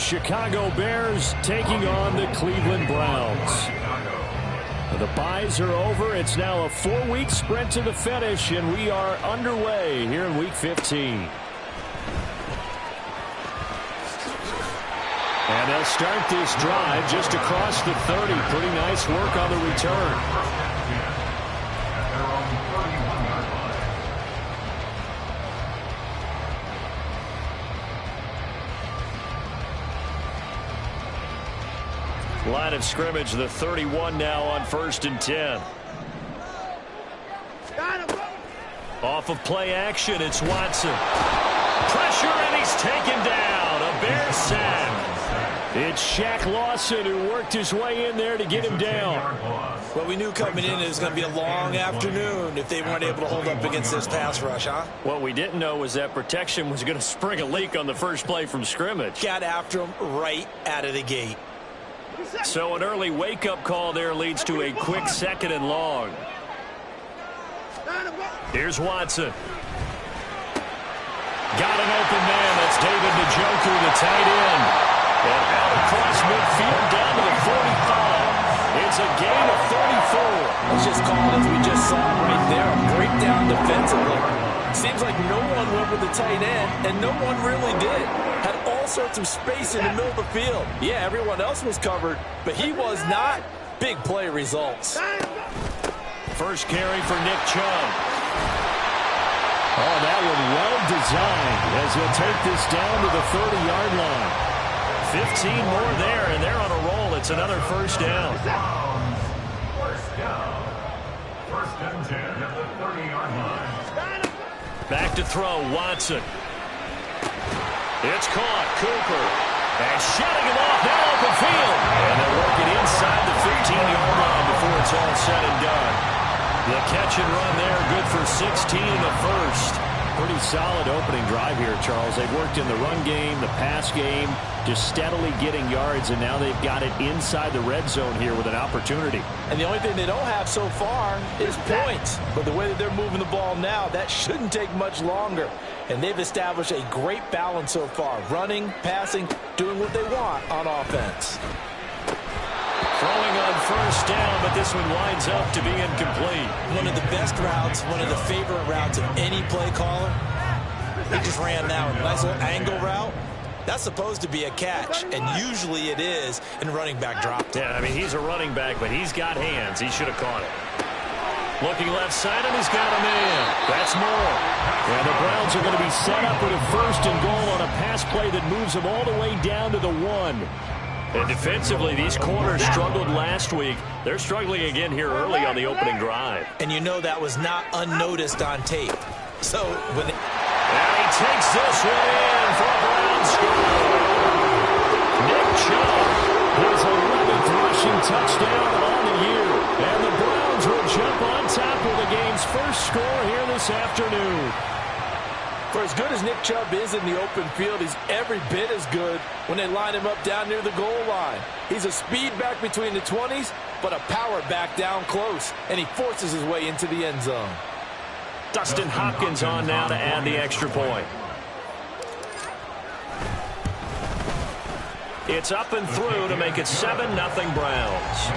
Chicago Bears taking on the Cleveland Browns. The byes are over. It's now a 4-week sprint to the finish, and we are underway here in Week 15. And they'll start this drive just across the 30. Pretty nice work on the return. Line of scrimmage, the 31 now on 1st and 10. Off of play action, it's Watson. Pressure, and he's taken down. A Bears sack. It's Shaq Lawson who worked his way in there to get him down. Well, we knew coming in it was going to be a long afternoon if they weren't able to hold up against this pass rush, huh? What we didn't know was that protection was going to spring a leak on the first play from scrimmage. Got after him right out of the gate. So an early wake-up call there leads to a quick 2nd and long. Here's Watson. Got an open man. That's David Njoku, the tight end. And out across midfield down to the 45. It's a gain of 34. Let's just call it as we just saw right there. A breakdown defensively. Seems like no one went with the tight end, and no one really did. Had all sorts of space in the middle of the field. Yeah, everyone else was covered, but he was not. Big play results. First carry for Nick Chubb. Oh, that one well designed as he'll take this down to the 30-yard line. 15 more there, and they're on a roll. It's another first down. First down. 1st and 10 at the 30-yard line. Back to throw, Watson. It's caught, Cooper. And shutting him off now open field. And they're working inside the 15-yard line before it's all said and done. The catch and run there, good for 16 in the first. Pretty solid opening drive here, Charles. They've worked in the run game, the pass game, just steadily getting yards, and now they've got it inside the red zone here with an opportunity. And the only thing they don't have so far is points. But the way that they're moving the ball now, that shouldn't take much longer. And they've established a great balance so far. Running, passing, doing what they want on offense. Throwing on first down, but this one winds up to be incomplete. One of the best routes, one of the favorite routes of any play caller. He just ran now a nice little angle route. That's supposed to be a catch, and usually it is in running back drop. Yeah, I mean, he's a running back, but he's got hands. He should have caught it. Looking left side, and he's got a man. That's more. And the Browns are going to be set up with a 1st and goal on a pass play that moves them all the way down to the 1. And defensively, these corners struggled last week. They're struggling again here early on the opening drive. And you know that was not unnoticed on tape. So, when and he takes this one in for a Browns score. Nick Chubb, his 11th rushing touchdown on the year. And the Browns will jump on top of the game's first score here this afternoon. For as good as Nick Chubb is in the open field, he's every bit as good when they line him up down near the goal line. He's a speed back between the 20s, but a power back down close, and he forces his way into the end zone. Dustin Hopkins on now to add the extra point. It's up and through to make it 7-0 Browns.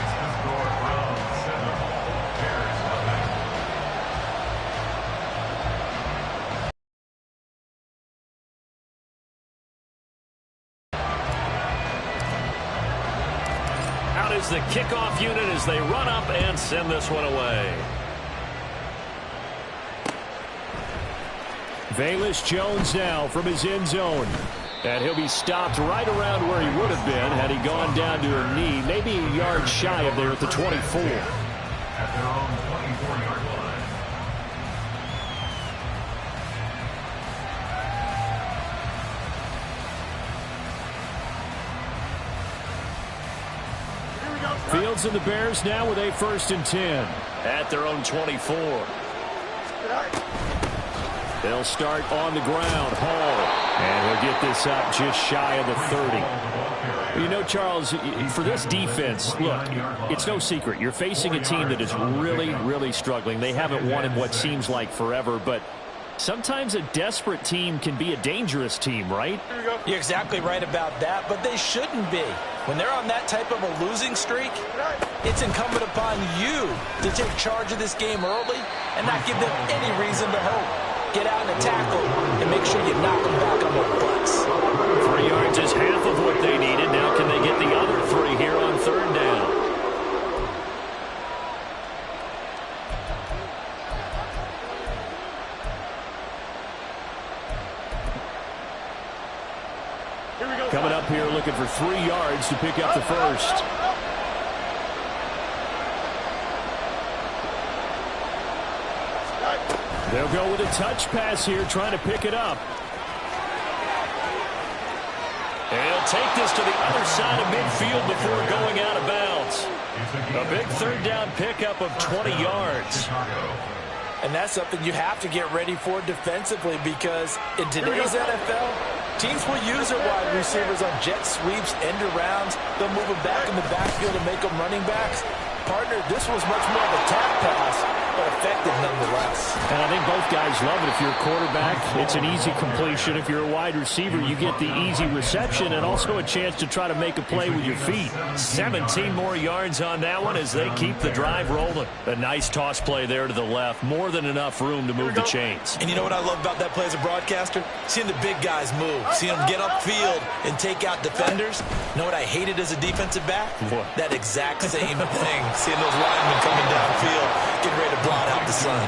The kickoff unit as they run up and send this one away. Velus Jones now from his end zone. And he'll be stopped right around where he would have been had he gone down to a knee, maybe a yard shy of there at the 24. At their own 24-yard line. Fields and the Bears now with a 1st and 10 at their own 24. They'll start on the ground. Hall. And he'll get this up just shy of the 30. You know, Charles, for this defense, look, it's no secret. You're facing a team that is really, really struggling. They haven't won in what seems like forever, but Sometimes a desperate team can be a dangerous team, right? You're exactly right about that, but they shouldn't be. When they're on that type of a losing streak, it's incumbent upon you to take charge of this game early and not give them any reason to hope. Get out and tackle and make sure you knock them back on their butts. 3 yards is half of what they needed. Now can they get the other 3 here on third down? Coming up here looking for 3 yards to pick up the first. They'll go with a touch pass here, trying to pick it up. And he'll take this to the other side of midfield before going out of bounds. A big third down pickup of 20 yards. And that's something you have to get ready for defensively, because in today's NFL, teams will use their wide receivers on jet sweeps, end arounds. They'll move them back in the backfield and make them running backs. Partner, this was much more of a tap pass, but effective nonetheless. And I think both guys love it. If you're a quarterback, it's an easy completion. If you're a wide receiver, you get the easy reception and also a chance to try to make a play with your feet. 17 more yards on that one as they keep the drive rolling. A nice toss play there to the left. More than enough room to move the chains. And you know what I love about that play as a broadcaster? Seeing the big guys move. Seeing them get upfield and take out defenders. You know what I hated as a defensive back? What? That exact same thing. Seeing those linemen coming downfield, getting ready to blot out the sun.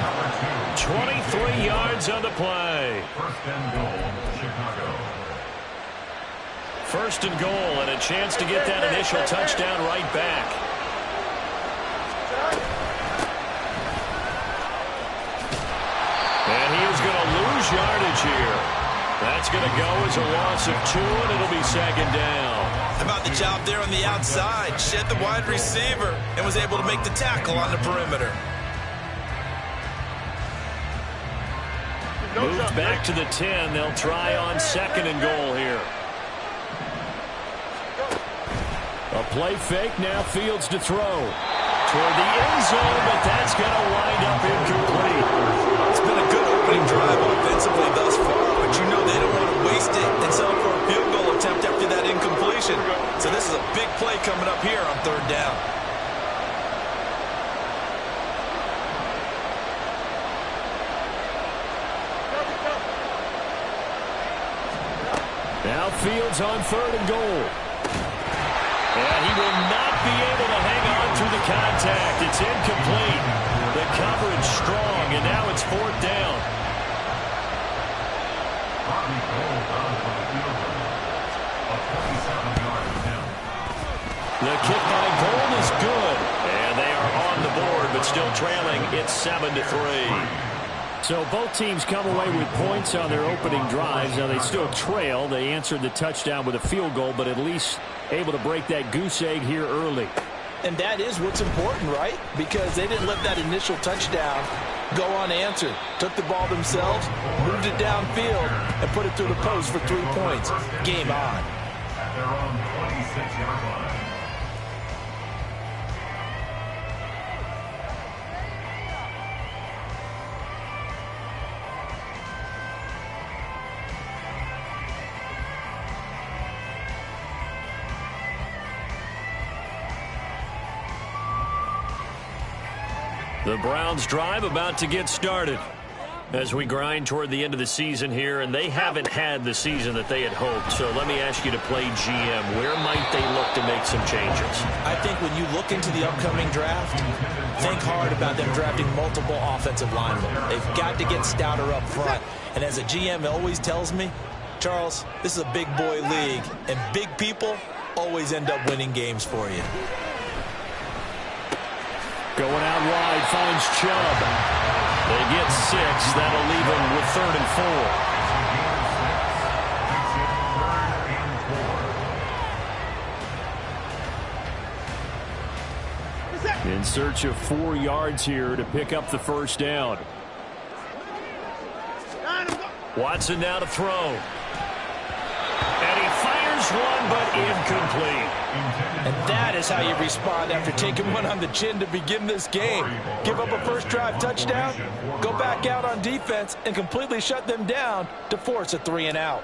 23 yards on the play. First and goal, Chicago. First and goal, and a chance to get that initial touchdown right back. And he is going to lose yardage here. That's going to go as a loss of 2, and it'll be second down. How about the job there on the outside? Shed the wide receiver and was able to make the tackle on the perimeter. Moved back to the 10. They'll try on second and goal here. A play fake. Now Fields to throw. Toward the end zone, but that's going to wind up incomplete. It's been a good opening drive offensively thus far, but you know they don't want to waste it and settle for a field goal attempt after that incompletion. So this is a big play coming up here on third down. Now Fields on third and goal. And he will not be able to hang on through the contact. It's incomplete. The coverage strong, and now it's fourth down. The kick by Gold is good. And they are on the board, but still trailing. It's 7-3. So both teams come away with points on their opening drives. Now they still trail. They answered the touchdown with a field goal, but at least able to break that goose egg here early. And that is what's important, right? Because they didn't let that initial touchdown go unanswered. Took the ball themselves, moved it downfield, and put it through the post for 3 points. Game on. At their own 26-yard line. The Browns drive about to get started as we grind toward the end of the season here, and they haven't had the season that they had hoped. So let me ask you to play GM. Where might they look to make some changes? I think when you look into the upcoming draft, think hard about them drafting multiple offensive linemen. They've got to get stouter up front. And as a GM always tells me, Charles, this is a big boy league, and big people always end up winning games for you. Going out wide, finds Chubb. They get 6. That'll leave them with 3rd and 4. In search of 4 yards here to pick up the first down. Watson now to throw. And he fires Fires one, but incomplete. And that is how you respond after taking one on the chin to begin this game. Give up a first drive touchdown, go back out on defense, and completely shut them down to force a 3-and-out.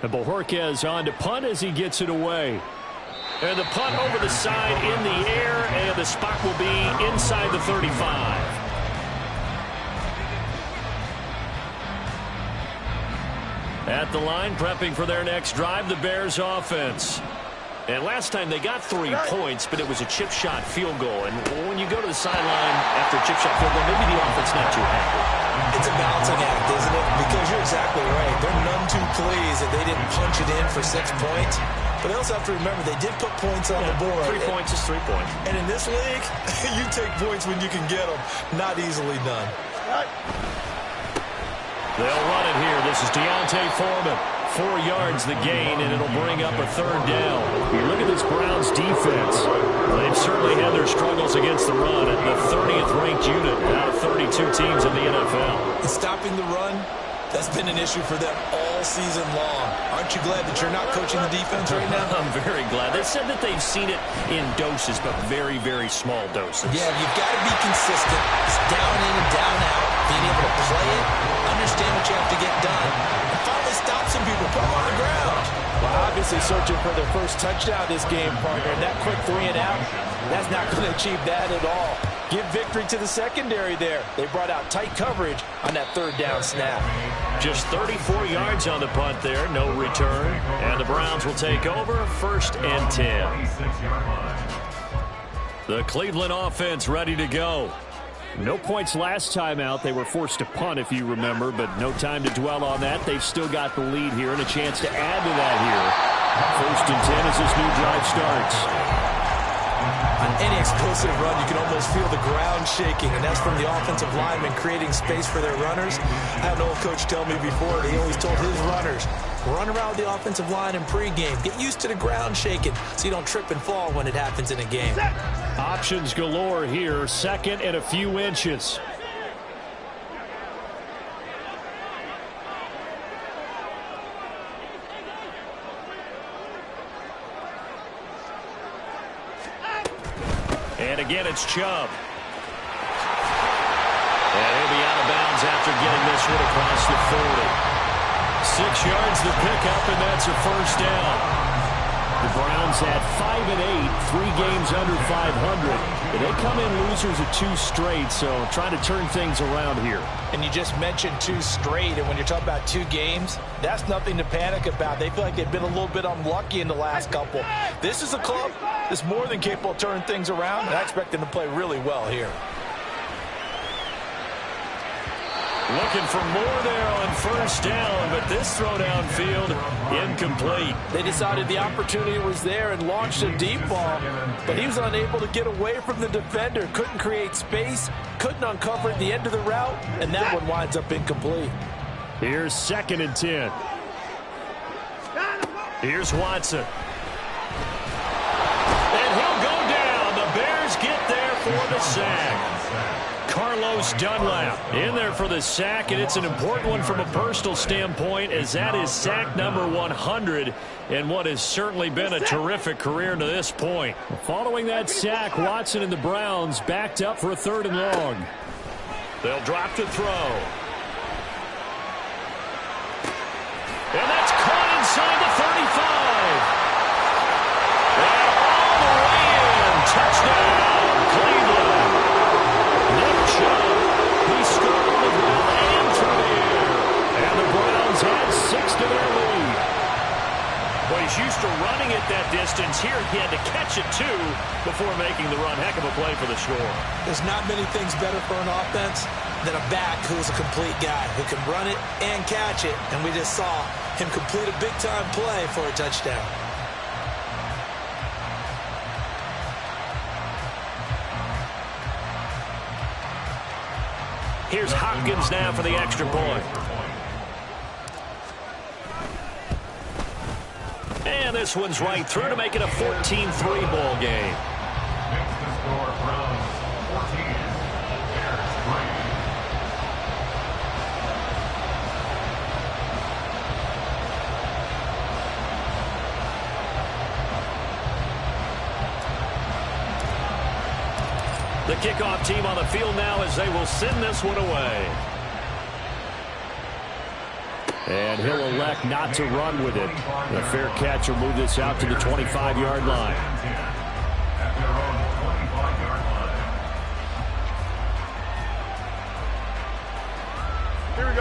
And Bojorquez on to punt as he gets it away. And the punt over the side in the air, and the spot will be inside the 35. At the line, prepping for their next drive, the Bears offense. And last time they got 3 points, but it was a chip shot field goal. And when you go to the sideline after a chip shot field goal, maybe the offense not too happy. It's a balancing act, isn't it? Because you're exactly right. They're none too pleased that they didn't punch it in for 6 points. But they also have to remember they did put points on the board. 3 points is 3 points. And in this league, you take points when you can get them. Not easily done. They'll run it here. This is Deontay Foreman. 4 yards the gain, and it'll bring up a 3rd down. You look at this Browns defense. They've certainly had their struggles against the run at the 30th ranked unit out of 32 teams in the NFL. And stopping the run, that's been an issue for them all season long. Aren't you glad that you're not coaching the defense right now? I'm very glad. They said that they've seen it in doses, but very, very small doses. Yeah, you've got to be consistent. It's down in and down out. Being able to play it, understand what you have to get done, and finally stop some people, put them on the ground. Well, obviously searching for their first touchdown this game, partner. And that quick 3-and-out, that's not going to achieve that at all. Give victory to the secondary there. They brought out tight coverage on that 3rd down snap. Just 34 yards on the punt there, no return. And the Browns will take over, 1st and 10. The Cleveland offense ready to go. No points last time out. They were forced to punt, if you remember, but no time to dwell on that. They've still got the lead here and a chance to add to that here. 1st and 10 as this new drive starts. On any explosive run, you can almost feel the ground shaking, and that's from the offensive linemen creating space for their runners. I had an old coach tell me before, he always told his runners, run around the offensive line in pregame. Get used to the ground shaking so you don't trip and fall when it happens in a game. Options galore here, 2nd and a few inches. And again, it's Chubb. And he'll be out of bounds after getting this one across the 40. 6 yards the pickup, and that's a 1st down. The Browns had 5-8, 3 games under 500. And they come in losers of 2 straight, so trying to turn things around here. And you just mentioned 2 straight, and when you're talking about 2 games, that's nothing to panic about. They feel like they've been a little bit unlucky in the last couple. This is a club that's more than capable of turning things around, and I expect them to play really well here. Looking for more there on 1st down, but this throw downfield incomplete. They decided the opportunity was there and launched a deep ball, but he was unable to get away from the defender. Couldn't create space, couldn't uncover at the end of the route, and that one winds up incomplete. Here's 2nd and 10. Here's Watson. And he'll go down. The Bears get there for the sack. Carlos Dunlap in there for the sack, and it's an important one from a personal standpoint, as that is sack number 100 and what has certainly been a terrific career to this point. Following that sack, Watson and the Browns backed up for a 3rd and long. They'll drop to throw. And that's caught inside the 35. And all the way in. Touchdown, Cleveland. He scored on the ground and through the air. And the Browns had 6 to their lead. Well, he's used to running it that distance. Here he had to catch it, too, before making the run. Heck of a play for the score. There's not many things better for an offense than a back who's a complete guy, who can run it and catch it. And we just saw him complete a big-time play for a touchdown. Here's Hopkins now for the extra point. And this one's right through to make it a 14-3 ball game. Makes the score from 14. Bears 3. The kickoff team on the field now as they will send this one away. And he'll elect not to run with it. The fair catch will move this out to the 25-yard line.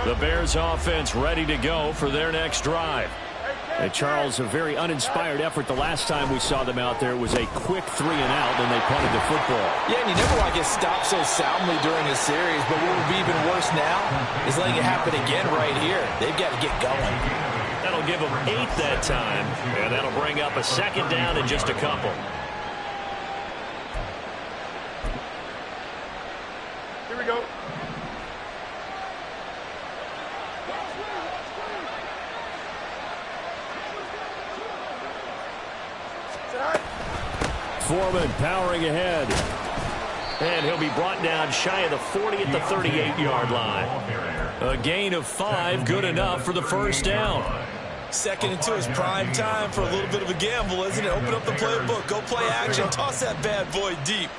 The Bears offense ready to go for their next drive. And Charles, a very uninspired effort the last time we saw them out there. It was a quick 3-and-out, and they punted the football. Yeah, and you never want to get stopped so soundly during a series, but what would be even worse now is letting it happen again right here. They've got to get going. That'll give them 8 that time, and that'll bring up a second down in just a couple. Here we go. Foreman powering ahead. And he'll be brought down shy of the 40 at the 38-yard line. A gain of 5, good enough for the first down. 2nd and 2 is prime time for a little bit of a gamble, isn't it? Open up the playbook, go play action, toss that bad boy deep.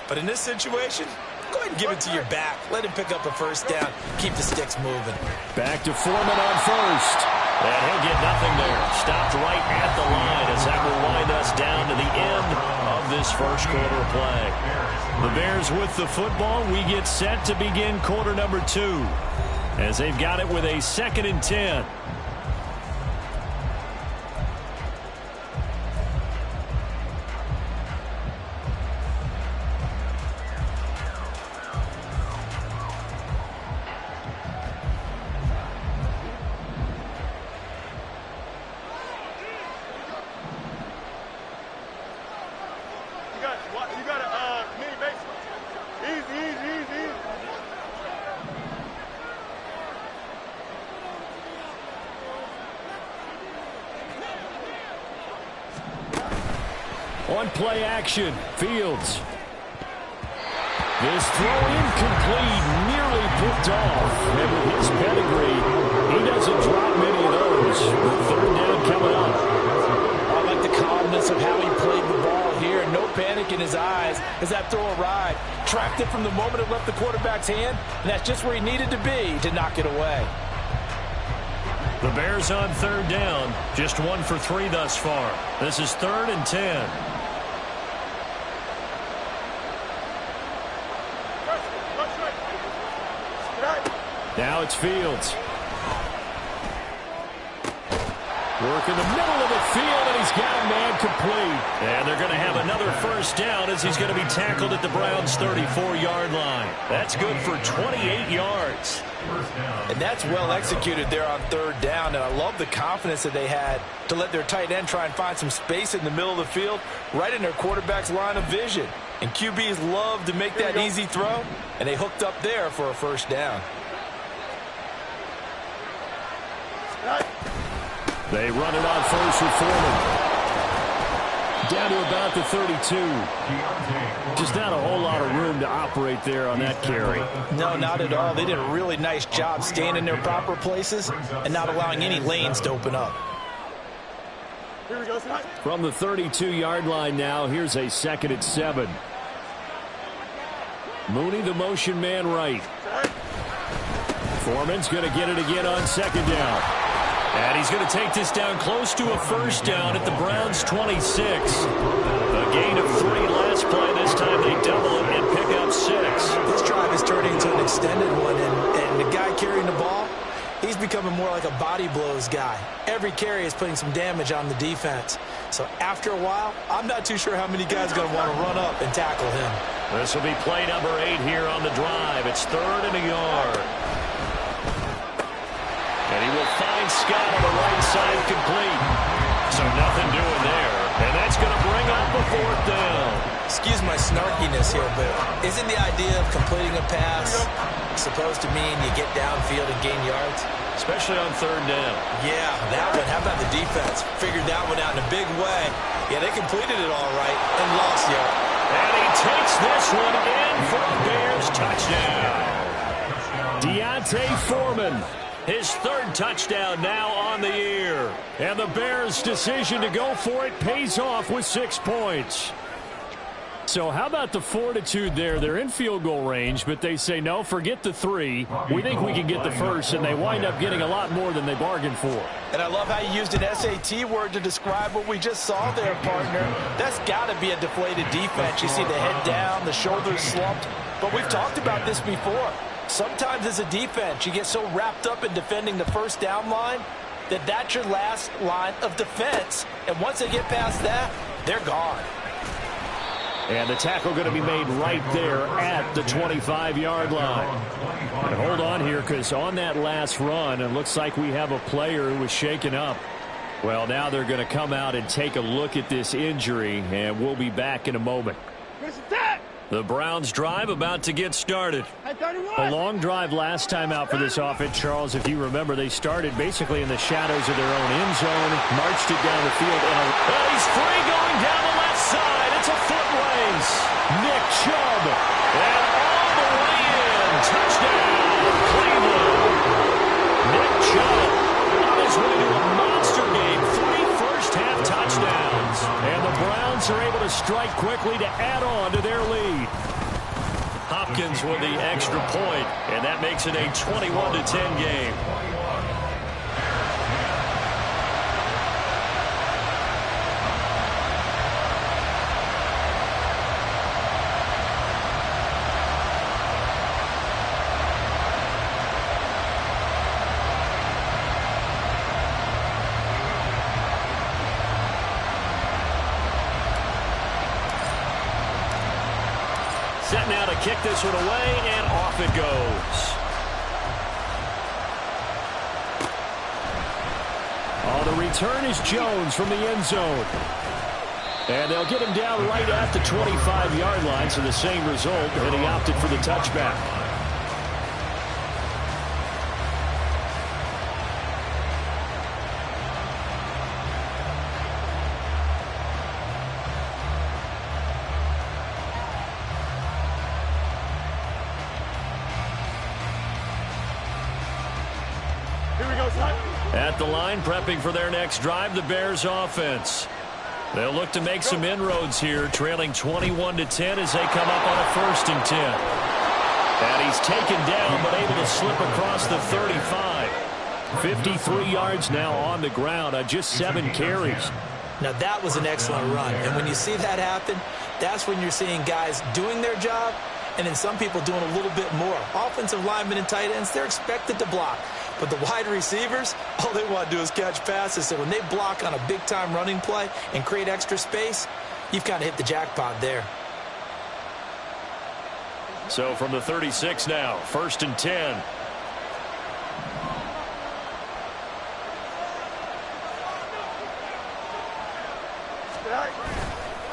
But in this situation, go ahead and give it to your back. Let him pick up a first down. Keep the sticks moving. Back to Foreman on first. And he'll get nothing there. Stopped right at the line as that will wind us down to the end of this first quarter of play. The Bears with the football. We get set to begin quarter number 2 as they've got it with a 2nd and 10. You got a mini base. Easy. On play action, Fields. This throw incomplete, nearly picked off. And with his pedigree, he doesn't drop many of those. With 3rd down coming up. I like the calmness of how he played the ball here. No panic in his eyes as that throw arrived. Tracked it from the moment it left the quarterback's hand, and that's just where he needed to be to knock it away. The Bears on 3rd down. Just 1 for 3 thus far. This is 3rd and 10. Now it's Fields. Work in the middle of the field, and he's got a man complete. And they're going to have another first down as he's going to be tackled at the Browns' 34-yard line. That's good for 28 yards. And that's well executed there on 3rd down, and I love the confidence that they had to let their tight end try and find some space in the middle of the field, right in their quarterback's line of vision. And QBs love to make that easy throw, and they hooked up there for a first down. They run it on first with Foreman. Down to about the 32. Just not a whole lot of room to operate there on that carry. No, not at all. They did a really nice job staying in their proper places and not allowing any lanes to open up. Here we go. From the 32-yard line now, here's a 2nd and 7. Mooney, the motion man right. Foreman's going to get it again on 2nd down. And he's going to take this down close to a first down at the Browns' 26. A gain of 3 last play. This time they double it and pick up 6. This drive is turning into an extended one, and the guy carrying the ball, he's becoming more like a body blows guy. Every carry is putting some damage on the defense. So after a while, I'm not too sure how many guys are going to want to run up and tackle him. This will be play number 8 here on the drive. It's 3rd and a yard. And he will find Scott on the right side complete. So nothing doing there. And that's going to bring up a 4th down. Excuse my snarkiness here, but isn't the idea of completing a pass supposed to mean you get downfield and gain yards? Especially on 3rd down. Yeah, that one. How about the defense? Figured that one out in a big way. Yeah, they completed it all right and lost yard. And he takes this one in for a Bears touchdown. Deontay Foreman. His 3rd touchdown now on the year. And the Bears' decision to go for it pays off with 6 points. So how about the fortitude there? They're in field goal range, but they say, no, forget the 3. We think we can get the first, and they wind up getting a lot more than they bargained for. And I love how you used an SAT word to describe what we just saw there, partner. That's got to be a deflated defense. You see the head down, the shoulders slumped. But we've talked about this before. Sometimes as a defense, you get so wrapped up in defending the first down line that that's your last line of defense. And once they get past that, they're gone. And the tackle going to be made right there at the 25-yard line. And hold on here, because on that last run, it looks like we have a player who was shaken up. Well, now they're going to come out and take a look at this injury, and we'll be back in a moment. The Browns drive about to get started. A long drive last time out for this offense, Charles. If you remember, they started basically in the shadows of their own end zone, marched it down the field. And he's free going down the left side. It's a foot race. Nick Chubb. And all the way in. Touchdown, Cleveland. Nick Chubb on his way to a monster game. 3 first-half touchdowns. And the Browns are able to strike quickly to add on to their lead. Hopkins with the extra point, and that makes it a 21-10 game. Set now to kick this one away, and off it goes. Oh, the return is Jones from the end zone. And they'll get him down right at the 25-yard line, so the same result, and he opted for the touchback. At the line, prepping for their next drive, the Bears offense. They'll look to make some inroads here, trailing 21-10 as they come up on a 1st and 10. And he's taken down, but able to slip across the 35. 53 yards now on the ground on just 7 carries. Now, that was an excellent run. And when you see that happen, that's when you're seeing guys doing their job and then some people doing a little bit more. Offensive linemen and tight ends, they're expected to block. But the wide receivers, all they want to do is catch passes. So when they block on a big-time running play and create extra space, you've kind of hit the jackpot there. So from the 36 now, 1st and 10.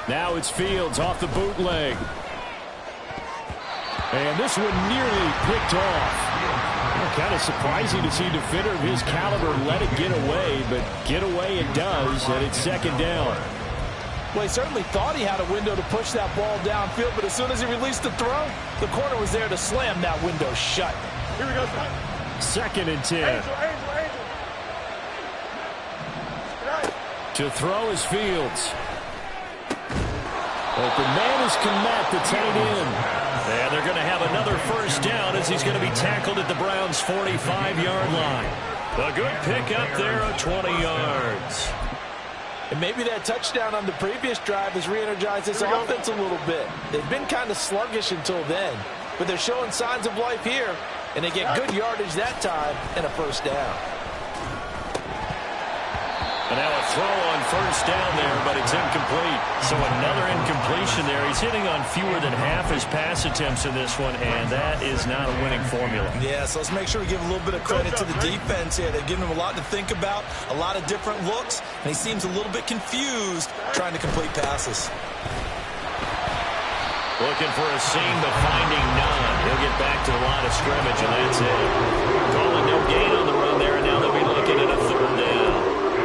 Now it's Fields off the bootleg. And this one nearly picked off. Kind of surprising to see a defender of his caliber let it get away, but get away it does, and it's 2nd down. Well, he certainly thought he had a window to push that ball downfield, but as soon as he released the throw, the corner was there to slam that window shut. Here we go, 2nd and 10. To throw is Fields. Open man is Kmet, the tight end. And they're going to have another 1st down as he's going to be tackled at the Browns' 45-yard line. A good pick up there of 20 yards. And maybe that touchdown on the previous drive has re-energized this offense a little bit. They've been kind of sluggish until then, but they're showing signs of life here, and they get good yardage that time and a 1st down. And now a throw on 1st down there, but it's incomplete. So another incompletion there. He's hitting on fewer than half his pass attempts in this one, and that is not a winning formula. Yeah, so let's make sure we give a little bit of credit to the defense here. They've given him a lot to think about, a lot of different looks, and he seems a little bit confused trying to complete passes. Looking for a seam, but finding none. He'll get back to the line of scrimmage, and that's it. Calling no gain on the run there, and now they'll be looking at a 3rd down.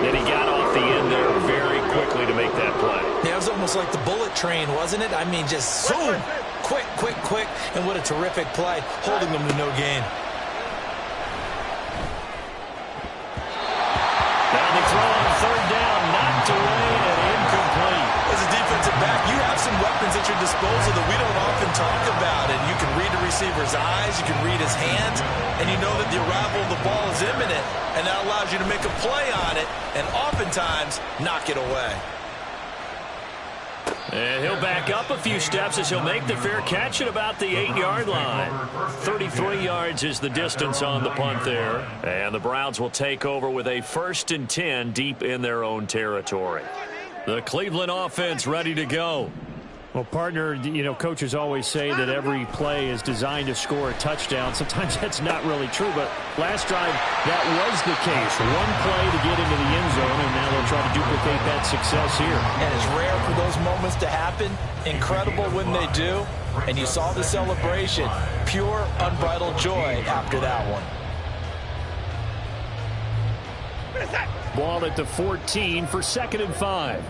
And he got off the end there very quickly to make that play. Yeah, it was almost like the bullet train, wasn't it? I mean, just zoom, quick, and what a terrific play, holding them to no gain. Now the throw on 3rd down, knocked away and incomplete. As a defensive back, you have some weapons at your disposal that we don't often talk about. And you can read the receiver's eyes, you can read his hands, and you know that the arrival of the ball is imminent, and that allows you to make a play on it and oftentimes knock it away. And he'll back up a few steps as he'll make the fair catch at about the 8-yard line. 33 yards is the distance on the punt there. And the Browns will take over with a 1st and 10 deep in their own territory. The Cleveland offense ready to go. Well, partner, you know, coaches always say that every play is designed to score a touchdown. Sometimes that's not really true, but last drive, that was the case. One play to get into the end zone, and now they'll try to duplicate that success here. And it's rare for those moments to happen. Incredible when they do. And you saw the celebration. Pure, unbridled joy after that one. Ball at the 14 for 2nd and 5.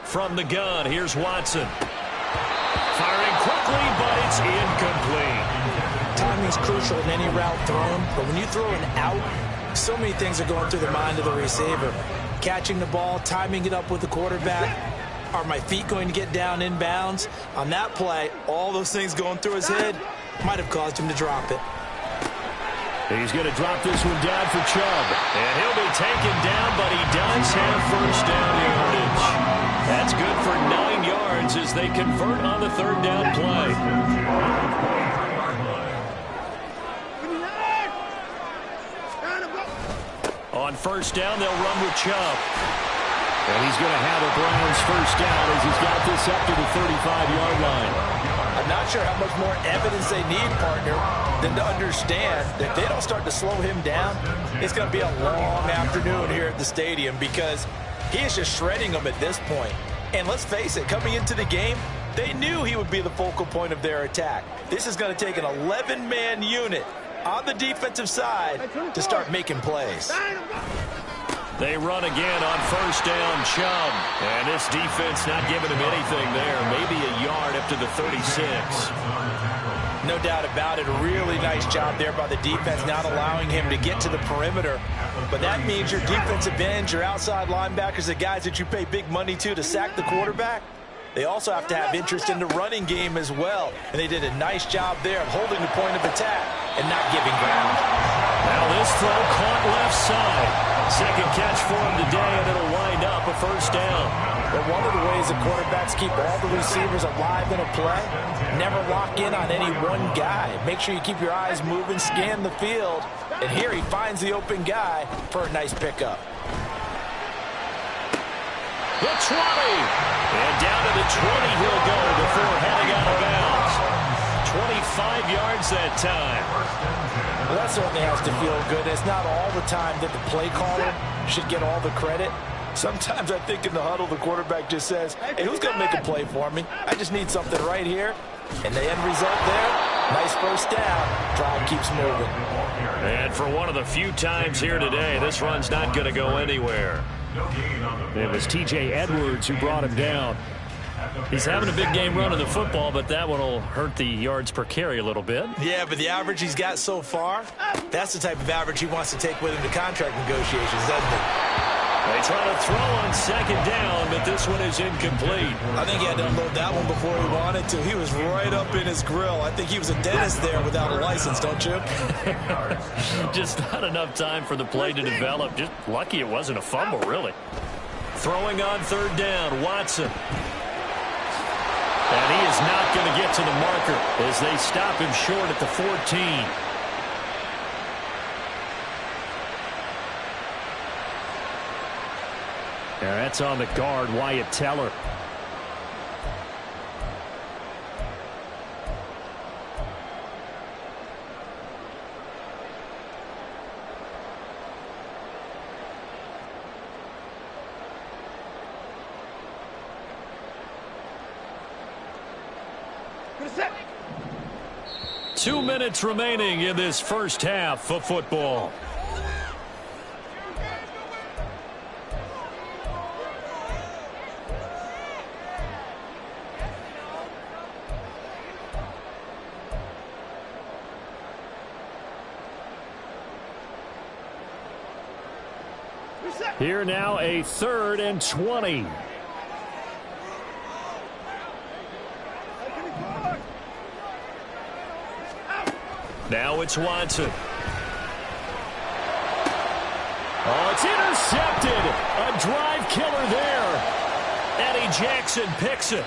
From the gun, here's Watson. Firing quickly, but it's incomplete. Timing's crucial in any route thrown, but when you throw an out, so many things are going through the mind of the receiver. Catching the ball, timing it up with the quarterback. Are my feet going to get down inbounds? On that play, all those things going through his head might have caused him to drop it. He's going to drop this one down for Chubb. And he'll be taken down, but he does have 1st down yardage. That's good for 9 yards as they convert on the 3rd down play. On 1st down, they'll run with Chubb. And he's going to have a Browns 1st down as he's got this up to the 35-yard line. I'm not sure how much more evidence they need, partner, than to understand that if they don't start to slow him down, it's going to be a long afternoon here at the stadium because he is just shredding them at this point. And let's face it, coming into the game, they knew he would be the focal point of their attack. This is going to take an 11-man unit on the defensive side to start making plays. They run again on 1st down, Chubb. And this defense not giving him anything there. Maybe a yard up to the 36. No doubt about it. A really nice job there by the defense, not allowing him to get to the perimeter. But that means your defensive ends, your outside linebackers, the guys that you pay big money to sack the quarterback, they also have to have interest in the running game as well. And they did a nice job there of holding the point of attack and not giving ground. Now this throw caught left side. 2nd catch for him today, and it'll wind up a 1st down. But one of the ways the quarterbacks keep all the receivers alive in a play, never lock in on any one guy. Make sure you keep your eyes moving, scan the field, and here he finds the open guy for a nice pickup. The 20, and down to the 20 he'll go before heading out of bounds. 25 yards that time. Well, that certainly has to feel good. It's not all the time that the play caller should get all the credit. Sometimes I think in the huddle, the quarterback just says, hey, who's going to make a play for me? I just need something right here. And the end result there, nice 1st down. Drive keeps moving. And for one of the few times here today, this run's not going to go anywhere. It was T.J. Edwards who brought him down. He's having a big game running the football, but that one will hurt the yards per carry a little bit. Yeah, but the average he's got so far, that's the type of average he wants to take with him to contract negotiations, doesn't he? They try to throw on 2nd down, but this one is incomplete. I think he had to unload that one before he wanted to. He was right up in his grill. I think he was a dentist there without a license, don't you? Just not enough time for the play to develop. Just lucky it wasn't a fumble, really. Throwing on 3rd down, Watson. And he is not going to get to the marker as they stop him short at the 14. Yeah, that's on the guard, Wyatt Teller. Set. 2 minutes remaining in this 1st half of football. Here now, a 3rd and 20. Now it's Watson. Oh, it's intercepted. A drive killer there. Eddie Jackson picks it.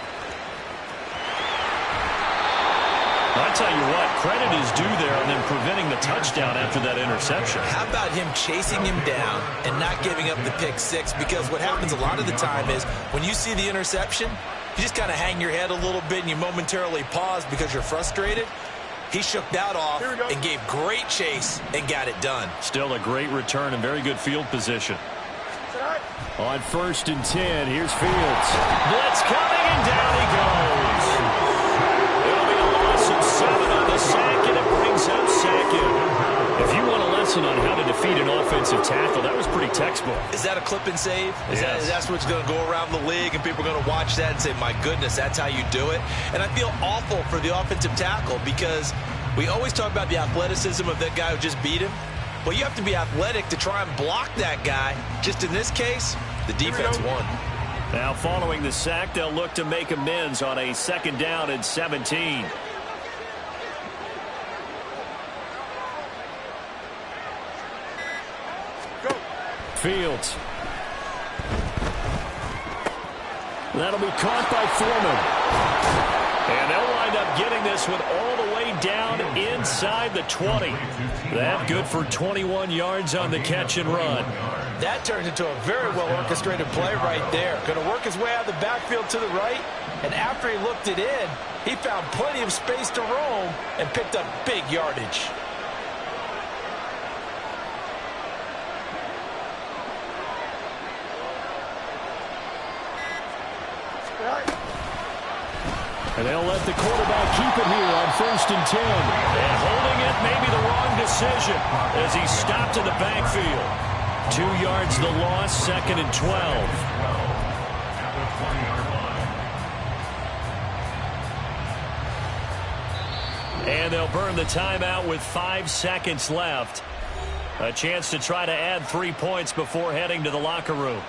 I tell you what, credit is due there on them preventing the touchdown after that interception. How about him chasing him down and not giving up the pick six? Because what happens a lot of the time is when you see the interception, you just kind of hang your head a little bit and you momentarily pause because you're frustrated. He shook that off and gave great chase and got it done. Still a great return and very good field position. On 1st and 10, here's Fields. Blitz coming, and down he goes. It'll be a loss of 7 on the sack, and it brings up second. If you want a lesson on how to defeat an offensive tackle, that was pretty textbook. Is that a clip and save? Yes. That's what's going to go around the league, and people are going to watch that and say, my goodness, that's how you do it? And I feel awful for the offensive tackle because we always talk about the athleticism of that guy who just beat him. Well, you have to be athletic to try and block that guy. Just in this case, the defense won. Now, following the sack, they'll look to make amends on a 2nd down and 17. Go. Fields. That'll be caught by Foreman. And they'll wind up getting this one all the way down inside the 20. That good for 21 yards on the catch and run. That turns into a very well-orchestrated play right there. Going to work his way out of the backfield to the right, and after he looked it in, he found plenty of space to roam and picked up big yardage. And they'll let the quarterback keep it here on 1st and 10. And holding it may be the wrong decision as he stopped in the backfield. 2 yards the loss, 2nd and 12. And they'll burn the timeout with 5 seconds left. A chance to try to add 3 points before heading to the locker room.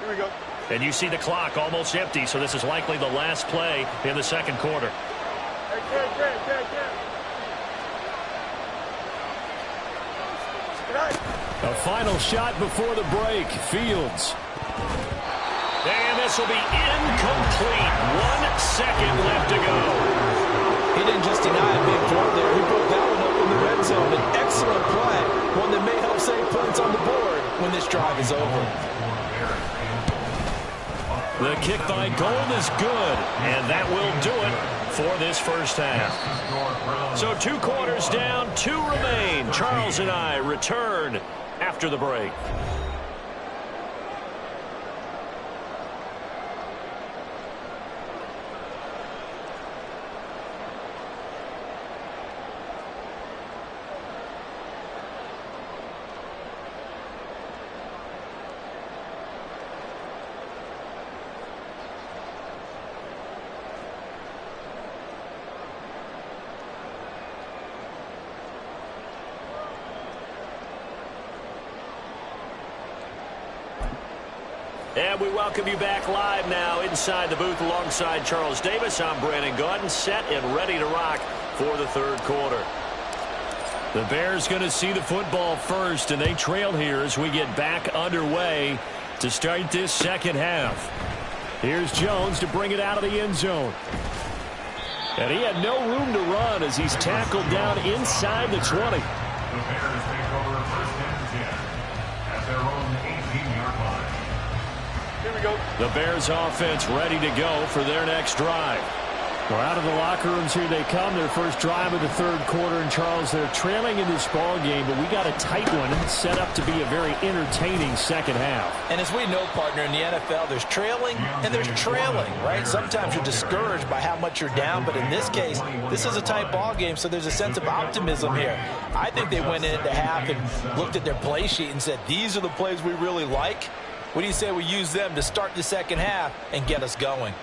Here we go. And you see the clock almost empty, so this is likely the last play in the 2nd quarter. Hey, Ken. A final shot before the break. Fields. And this will be incomplete. 1 second left to go. He didn't just deny a big throw there. He broke that one up in the red zone. An excellent play. One that may help save points on the board when this drive is over. The kick by Gold is good, and that will do it for this first half. So 2 quarters down, 2 remain. Charles and I return after the break. And we welcome you back live now inside the booth alongside Charles Davis. I'm Brandon Gaudin, set and ready to rock for the 3rd quarter. The Bears going to see the football first, and they trail here as we get back underway to start this 2nd half. Here's Jones to bring it out of the end zone. And he had no room to run as he's tackled down inside the 20. The Bears take over 1st and 10 at their own 18-yard line. Here we go. The Bears offense ready to go for their next drive. Well, out of the locker rooms here they come. Their first drive of the 3rd quarter. And, Charles, they're trailing in this ball game, but we got a tight one set up to be a very entertaining 2nd half. And as we know, partner, in the NFL, there's trailing and there's trailing, right? Sometimes you're discouraged by how much you're down, but in this case, this is a tight ball game, so there's a sense of optimism here. I think they went into half and looked at their play sheet and said, these are the plays we really like. What do you say we use them to start the 2nd half and get us going?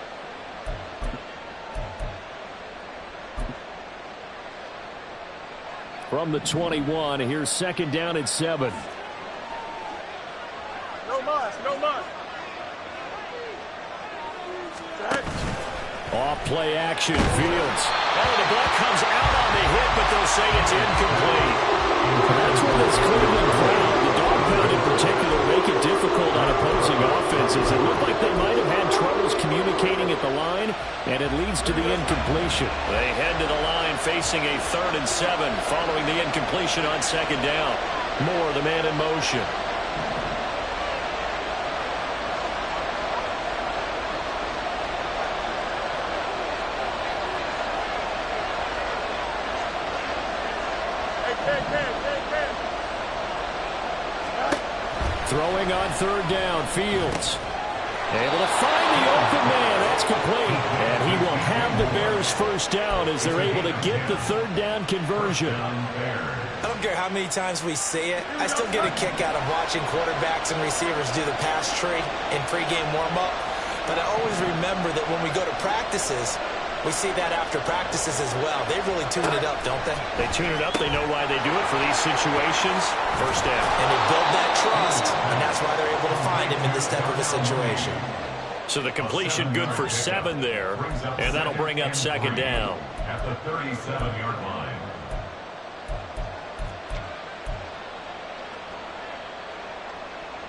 from the 21. Here's second down and 7. No mas, no mas. Off play action, Fields. Oh, the ball comes out on the hit, but they'll say it's incomplete. That's what this Cleveland crowd, the dog pound in particular, make it difficult on opposing offenses. It looked like they might have had troubles communicating at the line, and it leads to the incompletion. They head to the line facing a 3rd and 7 following the incompletion on second down. Moore, the man in motion. Throwing on 3rd down, Fields. Able to find the open man. That's complete. And he will have the Bears first down as they're able to get the 3rd down conversion. I don't care how many times we say it. I still get a kick out of watching quarterbacks and receivers do the pass tree in pregame warm-up. But I always remember that when we go to practices, we see that after practices as well. They really tune it up, don't they? They tune it up. They know why they do it for these situations. First down. And they build that trust, and that's why they're able to find him in this type of a situation. So the completion good for 7 there, and that'll bring up second down. At the 37-yard line.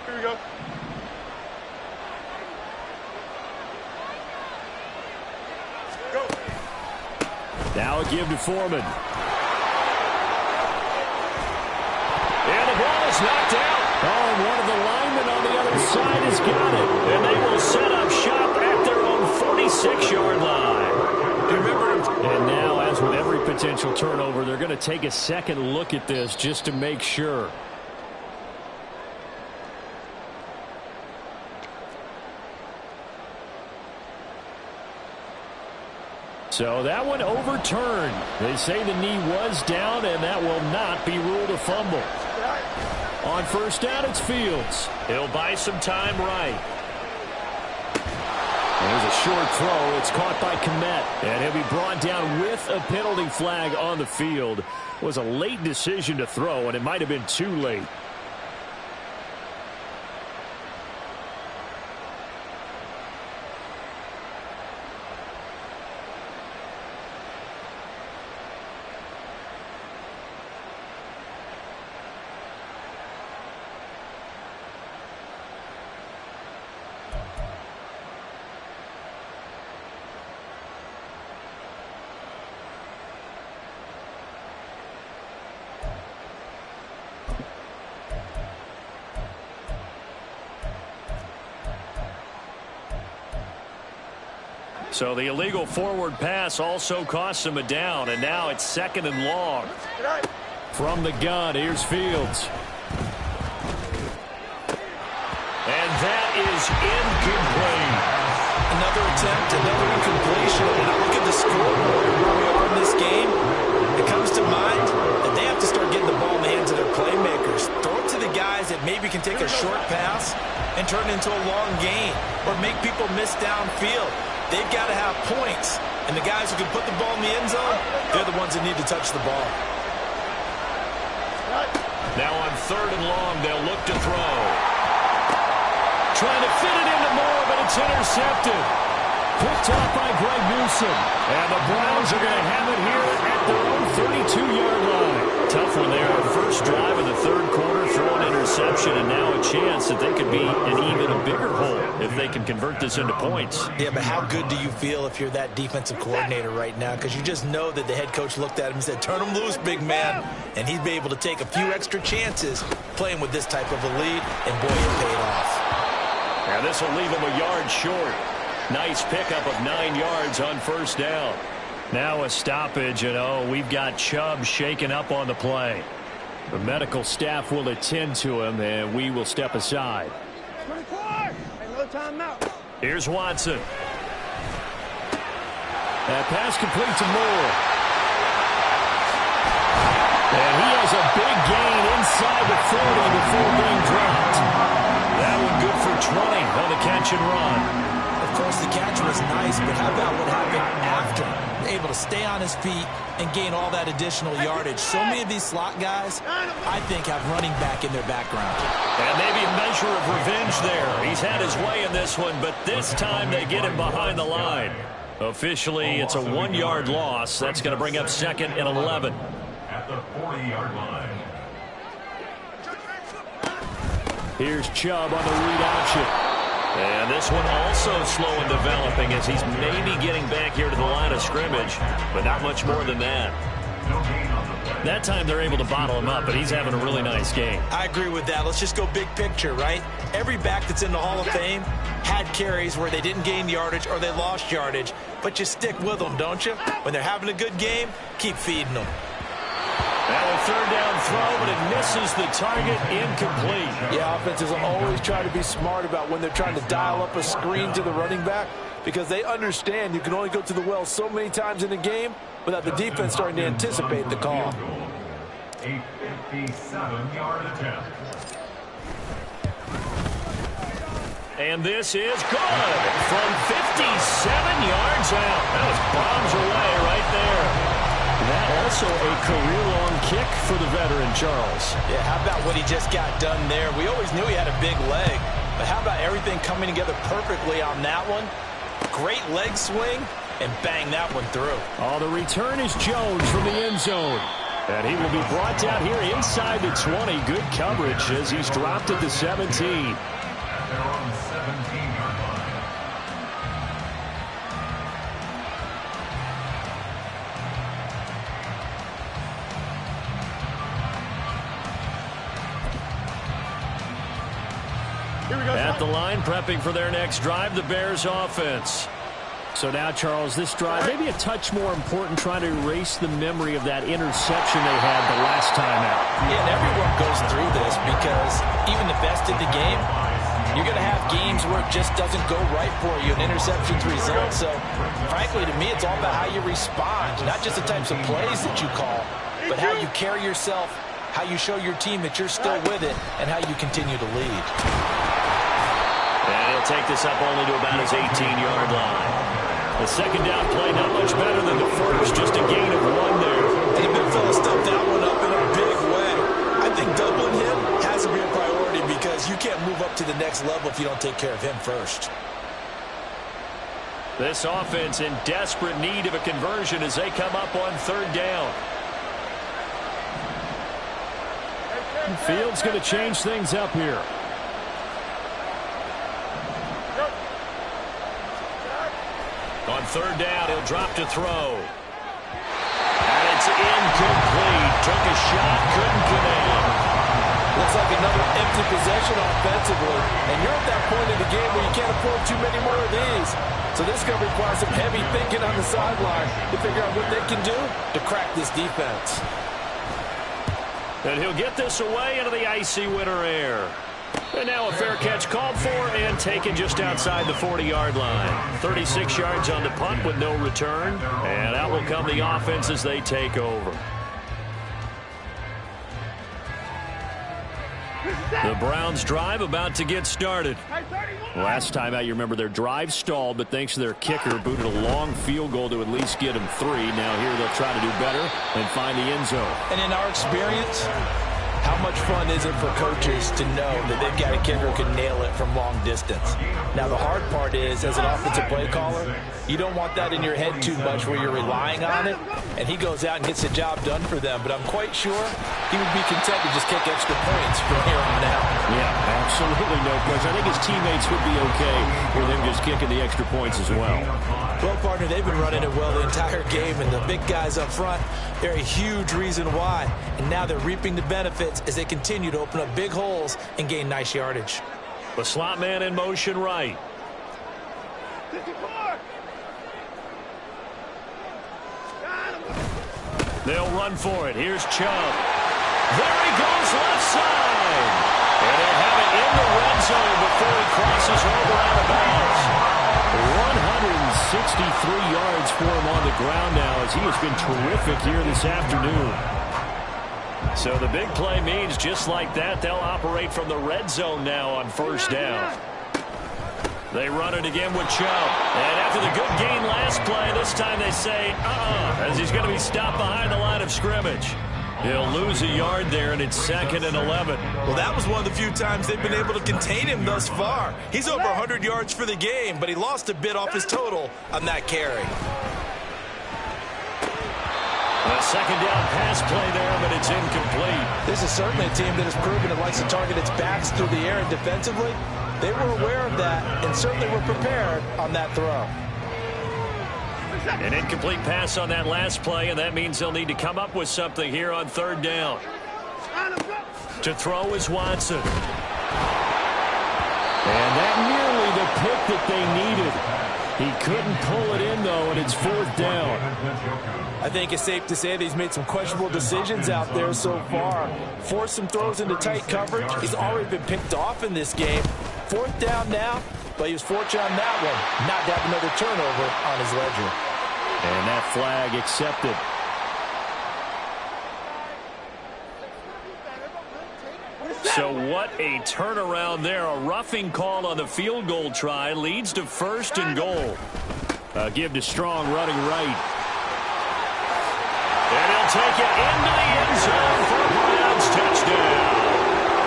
Here we go. Go. Now a give to Foreman. And the ball is knocked out. Oh, and one of the linemen on the other side has got it. And they will set up shop at their own 46-yard line. And now, as with every potential turnover, they're going to take a second look at this just to make sure. So that one overturned. They say the knee was down, and that will not be ruled a fumble. On first down, it's Fields. He'll buy some time right. There's a short throw. It's caught by Kmet, and he'll be brought down with a penalty flag on the field. It was a late decision to throw, and it might have been too late. So the illegal forward pass also costs him a down, and now it's 2nd and long. From the gun, here's Fields. And that is incomplete. Another attempt, another incompletion. When I look at the scoreboard and where we are in this game, it comes to mind that they have to start getting the ball in the hands of their playmakers. Throw it to the guys that maybe can take a short pass and turn it into a long gain or make people miss downfield. They've got to have points, and the guys who can put the ball in the end zone, they're the ones that need to touch the ball. Now on 3rd and long, they'll look to throw. Trying to fit it into Moore, but it's intercepted. Picked off by Greg Newsom. And the Browns are going to have it here at their own 32-yard line. Tough one there. First drive of the 3rd quarter, throw an interception, and now a chance that they could be in even a bigger hole if they can convert this into points. Yeah, but how good do you feel if you're that defensive coordinator right now? Because you just know that the head coach looked at him and said, turn him loose, big man. And he'd be able to take a few extra chances playing with this type of a lead, and boy, it paid off. Now this will leave him a yard short. Nice pickup of 9 yards on first down. Now a stoppage, and we've got Chubb shaken up on the play. The medical staff will attend to him, and we will step aside. 24! Hey, no timeout. Here's Watson. That pass complete to Moore. And he has a big gain inside the 40 before being dropped. That one good for 20 on the catch and run. Of course, the catch was nice, but how about what happened after? able to stay on his feet and gain all that additional yardage. So many of these slot guys, I think, have running back in their background. And maybe a measure of revenge there. He's had his way in this one, but this time they get him behind the line. Officially, it's a 1-yard loss. That's going to bring up 2nd and 11. At the 40-yard line. Here's Chubb on the read option. And this one also slow in developing as he's maybe getting back here to the line of scrimmage, but not much more than that. That time they're able to bottle him up, but he's having a really nice game. I agree with that. Let's just go big picture, right? Every back that's in the Hall of Fame had carries where they didn't gain yardage or they lost yardage, but you stick with them, don't you? When they're having a good game, keep feeding them. Now a 3rd down throw, but it misses the target, incomplete. Yeah, offenses always try to be smart about when they're trying to dial up a screen to the running back because they understand you can only go to the well so many times in a game without the defense starting to anticipate the call. A 57-yard attempt. And this is good from 57 yards out. That was bombs away right there. That also a career-long kick for the veteran, Charles. Yeah, how about what he just got done there? We always knew he had a big leg, but how about everything coming together perfectly on that one? Great leg swing, and bang that one through. Oh, the return is Jones from the end zone. And he will be brought down here inside the 20. Good coverage as he's dropped at the 17. At their own 17-yard line. At the line, prepping for their next drive, the Bears offense. So now, Charles, this drive maybe a touch more important, trying to erase the memory of that interception they had the last time out. Yeah, and everyone goes through this because even the best in the game, you're going to have games where it just doesn't go right for you, an interception's result. So, frankly, to me, it's all about how you respond, not just the types of plays that you call, but how you carry yourself, how you show your team that you're still with it, and how you continue to lead. And he'll take this up only to about his 18-yard line. The 2nd down play not much better than the first, just a gain of 1 there. And the big fella stepped that one up in a big way. I think doubling him has to be a priority because you can't move up to the next level if you don't take care of him first. This offense in desperate need of a conversion as they come up on 3rd down. Fields going to change things up here. On 3rd down, he'll drop to throw. And it's incomplete. Took a shot, couldn't connect. Looks like another empty possession offensively. And you're at that point in the game where you can't afford too many more of these. So this is going to require some heavy thinking on the sideline to figure out what they can do to crack this defense. And he'll get this away into the icy winter air. And now a fair catch called for and taken just outside the 40-yard line. 36 yards on the punt with no return. And out will come the offense as they take over. The Browns drive about to get started. Last time out, you remember their drive stalled, but thanks to their kicker, booted a long field goal to at least get them 3. Now here they'll try to do better and find the end zone. And in our experience, how much fun is it for coaches to know that they've got a kicker who can nail it from long distance? Now, the hard part is, as an offensive play caller, you don't want that in your head too much where you're relying on it, and he goes out and gets the job done for them. But I'm quite sure he would be content to just kick extra points from here on out. Yeah, absolutely no question. I think his teammates would be okay with him just kicking the extra points as well. Well, partner, they've been running it well the entire game, and the big guys up front, they're a huge reason why. And now they're reaping the benefits as they continue to open up big holes and gain nice yardage. The slot man in motion right. They'll run for it. Here's Chubb. There he goes left side. And he'll have it in the red zone before he crosses over out of bounds. 163 yards for him on the ground now as he has been terrific here this afternoon. So the big play means just like that, they'll operate from the red zone now on 1st down. They run it again with Chubb. And after the good gain last play, this time they say, as he's going to be stopped behind the line of scrimmage. He'll lose a yard there, and it's 2nd and 11. Well, that was one of the few times they've been able to contain him thus far. He's over 100 yards for the game, but he lost a bit off his total on that carry. A second down pass play there, but it's incomplete. This is certainly a team that has proven it likes to target its backs through the air, and defensively, they were aware of that and certainly were prepared on that throw. An incomplete pass on that last play, and that means they'll need to come up with something here on 3rd down. To throw is Watson. And that nearly the pick that they needed. He couldn't pull it in, though, and it's 4th down. I think it's safe to say that he's made some questionable decisions out there so far. Forced some throws into tight coverage. He's already been picked off in this game. 4th down now, but he was fortunate on that one, not to have another turnover on his ledger. And that flag accepted. So what a turnaround there. A roughing call on the field goal try leads to 1st and goal. Give to Strong running right. And he'll take it into the end zone for a Browns touchdown.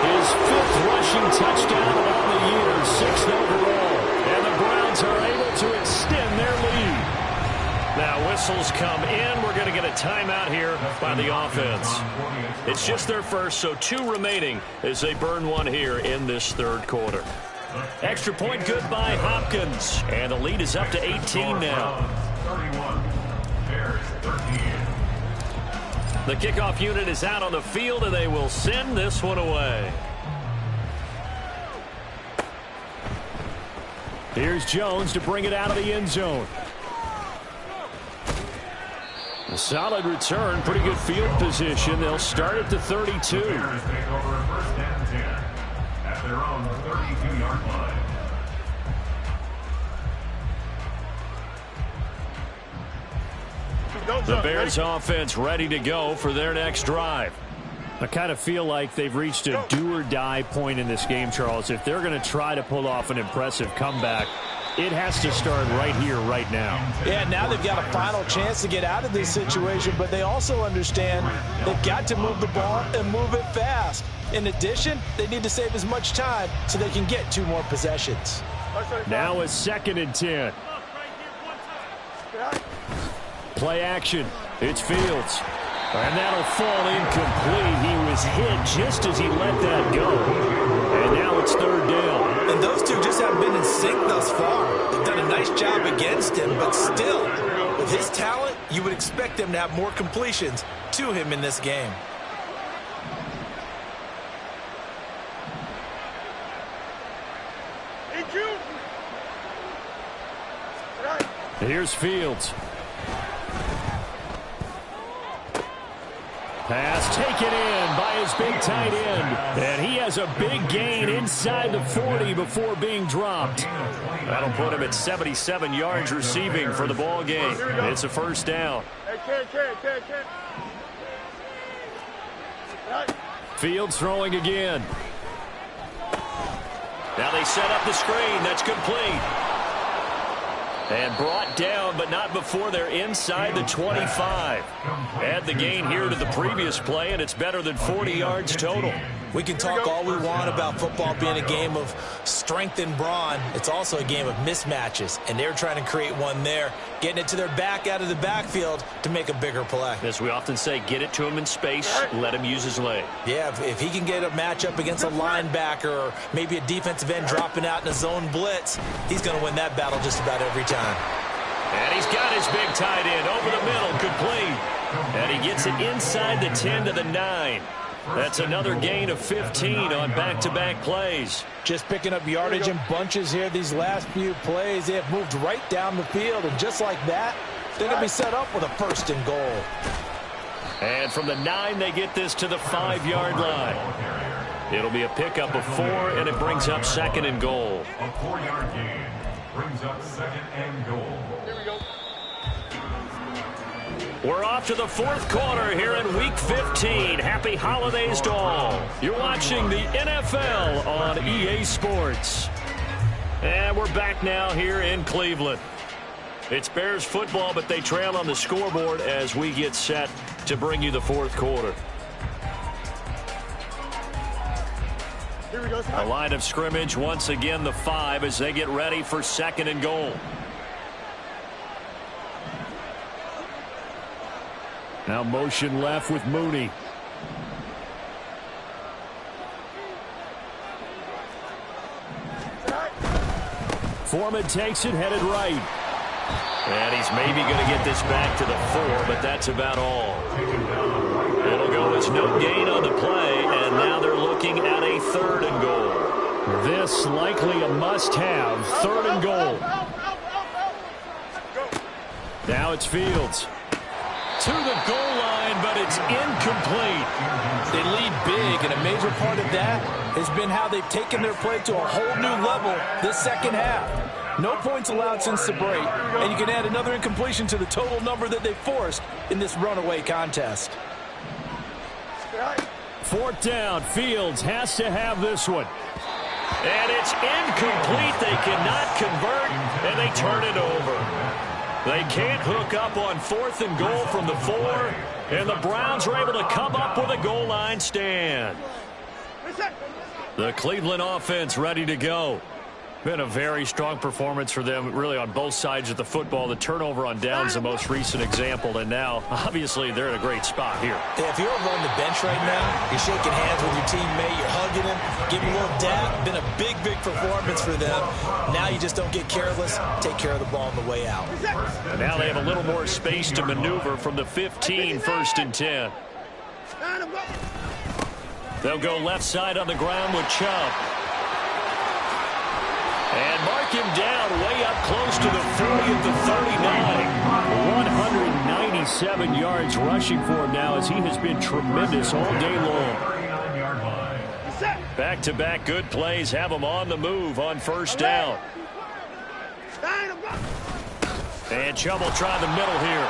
His 5th rushing touchdown on the year, 6th overall. And the Browns are able to extend their lead. Now whistles come in. We're going to get a timeout here by the offense. It's just their first, so 2 remaining as they burn one here in this 3rd quarter. Extra point good by Hopkins. And the lead is up to 18 now. 31. Bears 13. The kickoff unit is out on the field, and they will send this one away. Here's Jones to bring it out of the end zone. A solid return, pretty good field position. They'll start at the 32. Bears take over 1st and 10 at their own 32-yard line. The Bears offense ready to go for their next drive. I kind of feel like they've reached a do-or-die point in this game, Charles. If they're going to try to pull off an impressive comeback, it has to start right here, right now. Yeah, now they've got a final chance to get out of this situation, but they also understand they've got to move the ball and move it fast. In addition, they need to save as much time so they can get 2 more possessions. Now a 2nd and 10. Play action. It's Fields. And that'll fall incomplete. He was hit just as he let that go. And now it's 3rd down. And those two just haven't been in sync thus far. They've done a nice job against him, but still, with his talent, you would expect them to have more completions to him in this game. Here's Fields. Pass taken in by his big tight end. And he has a big gain inside the 40 before being dropped. That'll put him at 77 yards receiving for the ball game. It's a 1st down. Fields throwing again. Now they set up the screen. That's complete. And brought down, but not before they're inside the 25. Add the gain here to the previous play, and it's better than 40 yards total. We can talk all we want about football being a game of strength and brawn. It's also a game of mismatches, and they're trying to create one there, getting it to their back out of the backfield to make a bigger play. As we often say, get it to him in space, let him use his leg. Yeah, if he can get a matchup against a linebacker or maybe a defensive end dropping out in a zone blitz, he's going to win that battle just about every time. And he's got his big tight end over the middle, complete. And he gets it inside the 10 to the 9. That's another gain of 15 on back-to-back plays. Just picking up yardage in bunches here these last few plays. They have moved right down the field, and just like that, they're going to be set up with a 1st and goal. And from the 9, they get this to the 5-yard line. It'll be a pickup of 4, and it brings up 2nd and goal. A 4-yard gain brings up 2nd and goal. We're off to the 4th quarter here in Week 15. Happy holidays to all. You're watching the NFL on EA Sports. And we're back now here in Cleveland. It's Bears football, but they trail on the scoreboard as we get set to bring you the fourth quarter. Here we go. A line of scrimmage, once again the 5 as they get ready for 2nd and goal. Now motion left with Mooney. Foreman takes it, headed right. And he's maybe going to get this back to the 4, but that's about all. It'll go as no gain on the play, and now they're looking at a 3rd and goal. This likely a must-have, 3rd and goal. Now it's Fields. To the goal line, but it's incomplete. They lead big, and a major part of that has been how they've taken their play to a whole new level this second half. No points allowed since the break, and you can add another incompletion to the total number that they forced in this runaway contest. 4th down, Fields has to have this one. And it's incomplete. They cannot convert, and they turn it over. They can't hook up on 4th and goal from the 4, and the Browns are able to come up with a goal line stand. The Cleveland offense ready to go. Been a very strong performance for them, really, on both sides of the football. The turnover on downs, the most recent example, and now, obviously, they're in a great spot here. Yeah, if you're over on the bench right now, you're shaking hands with your teammate, you're hugging him, giving him a little dab. Been a big, big performance for them. Now you just don't get careless. Take care of the ball on the way out. And now they have a little more space to maneuver from the 15, 1st and 10. They'll go left side on the ground with Chubb. And mark him down way up close to the 40 at the 39. 197 yards rushing for him now as he has been tremendous all day long. Back-to-back good plays have him on the move on 1st down. And Chubb will try the middle here.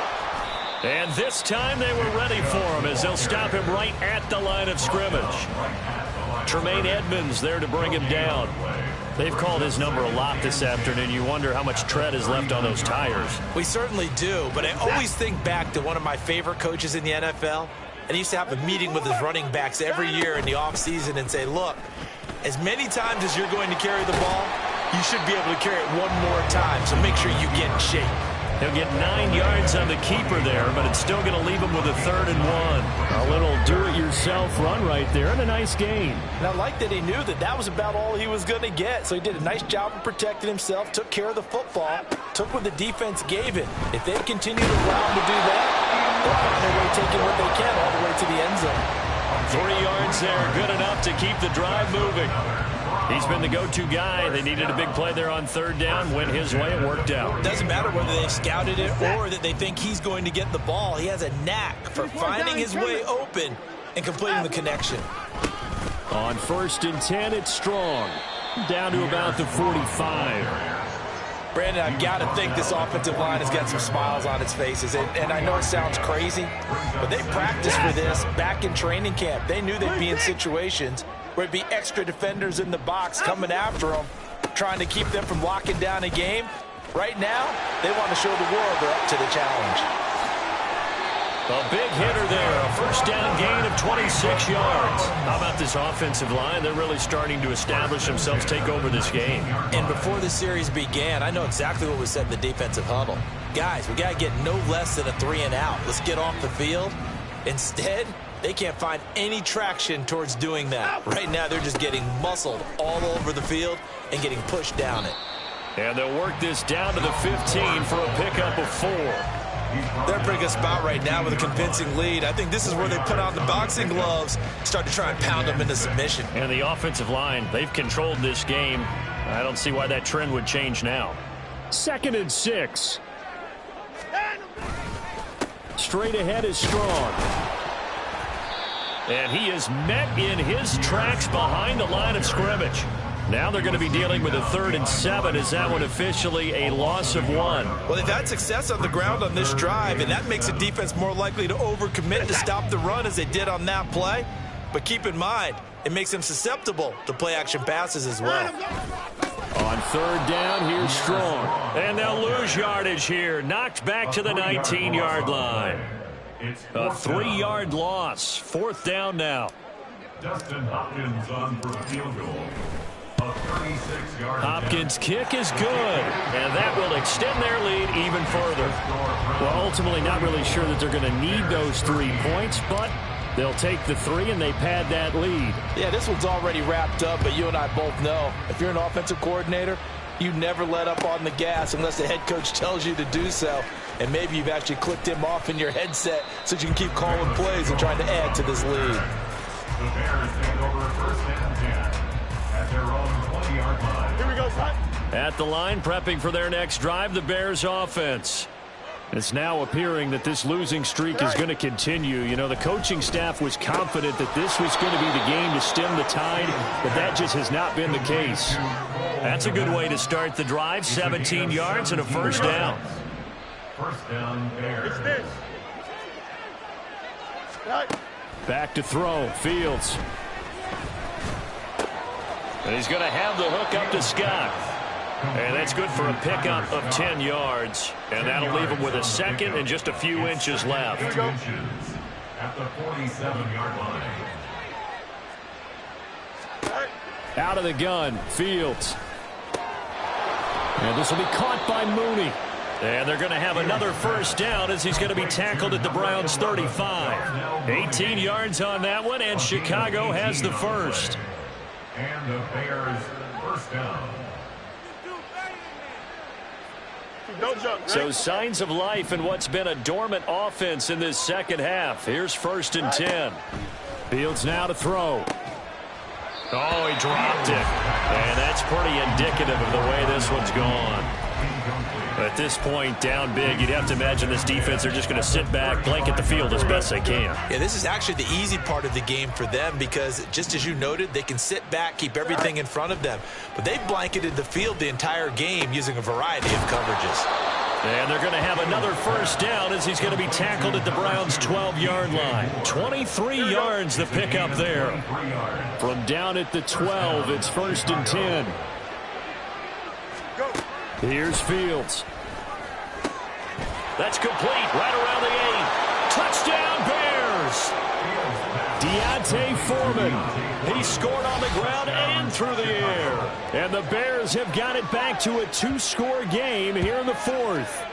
And this time they were ready for him as they'll stop him right at the line of scrimmage. Tremaine Edmonds there to bring him down. They've called his number a lot this afternoon. You wonder how much tread is left on those tires. We certainly do, but I always think back to one of my favorite coaches in the NFL. And he used to have a meeting with his running backs every year in the offseason and say, look, as many times as you're going to carry the ball, you should be able to carry it one more time, so make sure you get in shape. He'll get 9 yards on the keeper there, but it's still going to leave him with a 3rd and 1. A little do-it-yourself run right there and a nice gain. And I like that he knew that that was about all he was going to get. So he did a nice job of protecting himself, took care of the football, took what the defense gave him. If they continue to allow him to do that, they'll find their way taking what they can all the way to the end zone. 3 yards there, good enough to keep the drive moving. He's been the go-to guy. They needed a big play there on 3rd down. Went his way. It worked out. Doesn't matter whether they've scouted it or that they think he's going to get the ball. He has a knack for finding his way open and completing the connection. On 1st and 10, it's Strong. Down to about the 45. Brandon, I've got to think this offensive line has got some smiles on its faces. And I know it sounds crazy, but they practiced for this back in training camp. They knew they'd be in situations where it'd be extra defenders in the box coming after them, trying to keep them from locking down a game. Right now, they want to show the world they're up to the challenge. A big hitter there, a 1st down gain of 26 yards. How about this offensive line? They're really starting to establish themselves, take over this game. And before the series began, I know exactly what was said in the defensive huddle. Guys, we got to get no less than a 3 and out. Let's get off the field. Instead, they can't find any traction towards doing that. Right now, they're just getting muscled all over the field and getting pushed down it. And they'll work this down to the 15 for a pickup of 4. They're in a pretty good spot right now with a convincing lead. I think this is where they put on the boxing gloves, start to try and pound them into submission. And the offensive line, they've controlled this game. I don't see why that trend would change now. 2nd and 6. Straight ahead is Strong. And he is met in his tracks behind the line of scrimmage. Now they're going to be dealing with a 3rd and 7. Is that one officially a loss of 1? Well, they've had success on the ground on this drive, and that makes the defense more likely to overcommit to stop the run as they did on that play. But keep in mind, it makes them susceptible to play-action passes as well. On third down, here's Strong. And they'll lose yardage here. Knocked back to the 19-yard line. A 3-yard loss. Fourth down now. Dustin Hopkins on for a field goal. A 36-yard Hopkins' kick is good, and that will extend their lead even further. Well, ultimately, not really sure that they're going to need those 3 points, but they'll take the 3, and they pad that lead. Yeah, this one's already wrapped up, but you and I both know if you're an offensive coordinator, you never let up on the gas unless the head coach tells you to do so. And maybe you've actually clicked him off in your headset so you can keep calling plays and trying to add to this lead. The Bears take over first and 10 at their own 20-yard line. Here we go, son. At the line, prepping for their next drive, the Bears offense. It's now appearing that this losing streak is going to continue. You know, the coaching staff was confident that this was going to be the game to stem the tide, but that just has not been the case. That's a good way to start the drive. 17 yards and a first down. First down, Bears. It's this. Right. Back to throw, Fields. And he's going to have the hook up to Scott. And that's good for a pickup of 10 yards. And that'll leave him with a second and just a few inches left. At the 47-yard line. Out of the gun, Fields. And this will be caught by Mooney. And they're going to have another first down as he's going to be tackled at the Browns' 35. 18 yards on that one, and Chicago has the first. And the Bears first down. Don't jump, right? So signs of life in what's been a dormant offense in this second half. Here's first and 10. Fields now to throw. Oh, he dropped it. And that's pretty indicative of the way this one's gone. At this point, down big, you'd have to imagine this defense are just going to sit back, blanket the field as best they can. Yeah, this is actually the easy part of the game for them because, just as you noted, they can sit back, keep everything in front of them. But they've blanketed the field the entire game using a variety of coverages. And they're going to have another first down as he's going to be tackled at the Browns' 12-yard line. 23 yards the pickup there. From down at the 12, it's first and 10. Here's Fields. That's complete right around the 8. Touchdown, Bears! Deontay Foreman. He scored on the ground and through the air. And the Bears have got it back to a 2-score game here in the fourth.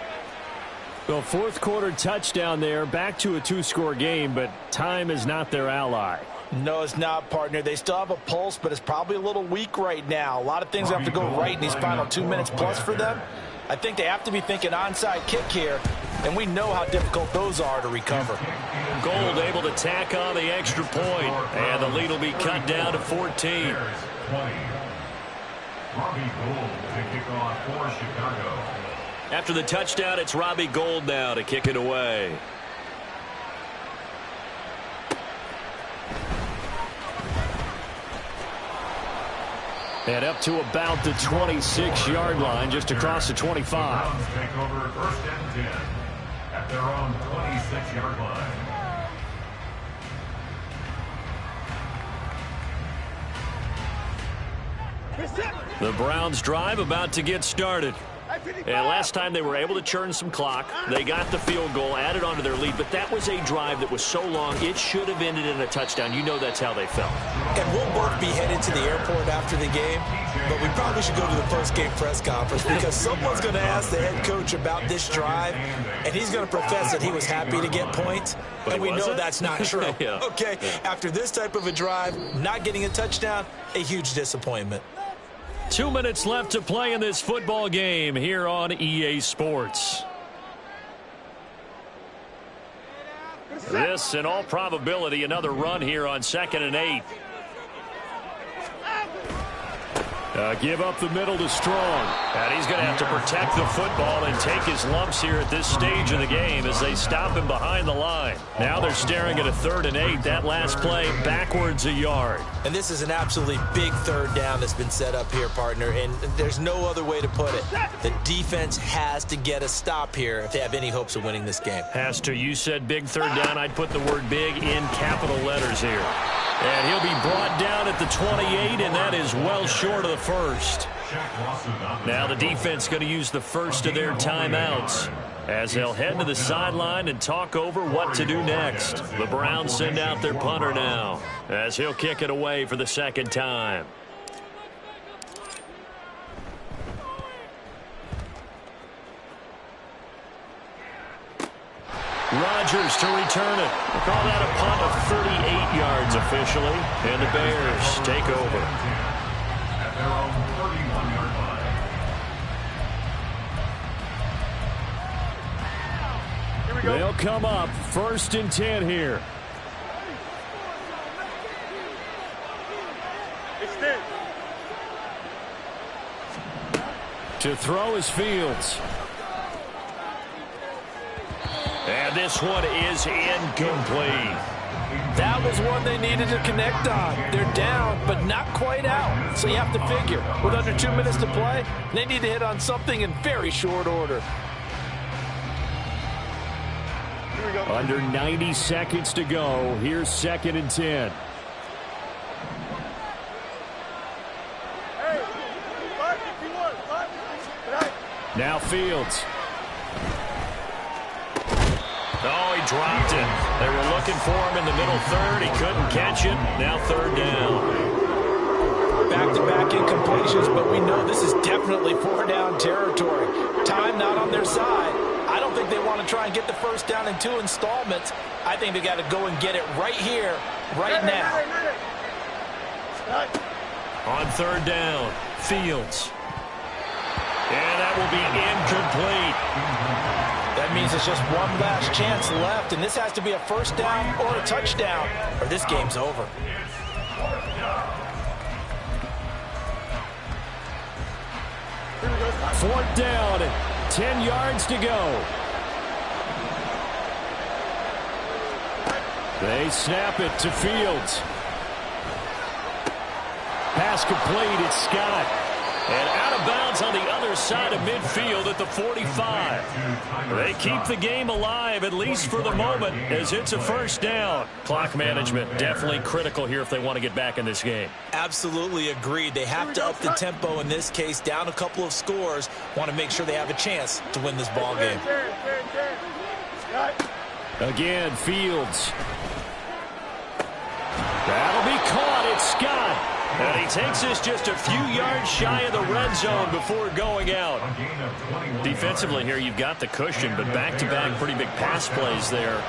The fourth quarter touchdown there, back to a 2-score game, but time is not their ally. No, it's not, partner. They still have a pulse, but it's probably a little weak right now. A lot of things have to go right in these final 2 minutes plus for them. I think they have to be thinking onside kick here, and we know how difficult those are to recover. Gold able to tack on the extra point, and the lead will be cut down to 14. Robbie Gould to kick off for Chicago. After the touchdown, it's Robbie Gould now to kick it away. And up to about the 26-yard line, just across the 25. Browns take over first and 10 at their own 26-yard line. The Browns drive about to get started. And last time they were able to churn some clock. They got the field goal, added onto their lead, but that was a drive that was so long it should have ended in a touchdown. You know that's how they felt. And we'll both be headed to the airport after the game, but we probably should go to the post-game press conference because someone's going to ask the head coach about this drive, and he's going to profess that he was happy to get points, and we know that's not true. Yeah. Okay, after this type of a drive, not getting a touchdown, a huge disappointment. 2 minutes left to play in this football game here on EA Sports. This, in all probability, another run here on 2nd and 8. Give up the middle to Strong. And he's going to have to protect the football and take his lumps here at this stage of the game as they stop him behind the line. Now they're staring at a 3rd and 8. That last play backwards a yard. And this is an absolutely big third down that's been set up here, partner, and there's no other way to put it. The defense has to get a stop here if they have any hopes of winning this game. Has to. You said big third down. I'd put the word big in capital letters here. And he'll be brought down at the 28, and that is well short of the first. Now the defense going to use the first of their timeouts as they'll head to the sideline and talk over what to do next. The Browns send out their punter now as he'll kick it away for the second time. Rodgers to return it. We'll call that a punt of 38 yards officially, and the Bears take over. At their own 31-yard line. Here we go. They'll come up 1st and 10 here. Extend. To throw is Fields. And this one is incomplete. That was one they needed to connect on. They're down, but not quite out. So you have to figure, with under 2 minutes to play, they need to hit on something in very short order. Here we go. Under 90 seconds to go. Here's 2nd and 10. Hey, 551. 551. Now Fields. Oh, he dropped it. They were looking for him in the middle third. He couldn't catch it. Now 3rd down. Back-to-back incompletions, but we know this is definitely 4-down territory. Time not on their side. I don't think they want to try and get the first down in 2 installments. I think they got to go and get it right here, right now. On 3rd down, Fields. And that will be incomplete. That means it's just one last chance left, and this has to be a first down or a touchdown, or this game's over. Fourth down, 10 yards to go. They snap it to Fields. Pass complete, it's Scott. And out of bounds on the other side of midfield at the 45. They keep the game alive, at least for the moment, as it's a first down. Clock management definitely critical here if they want to get back in this game. Absolutely agreed. They have to up the tempo in this case, down a couple of scores. Want to make sure they have a chance to win this ball game. Again, Fields. That'll be caught. It's Scott. And he takes this just a few yards shy of the red zone before going out. Defensively here, you've got the cushion, but back-to-back pretty big pass plays there.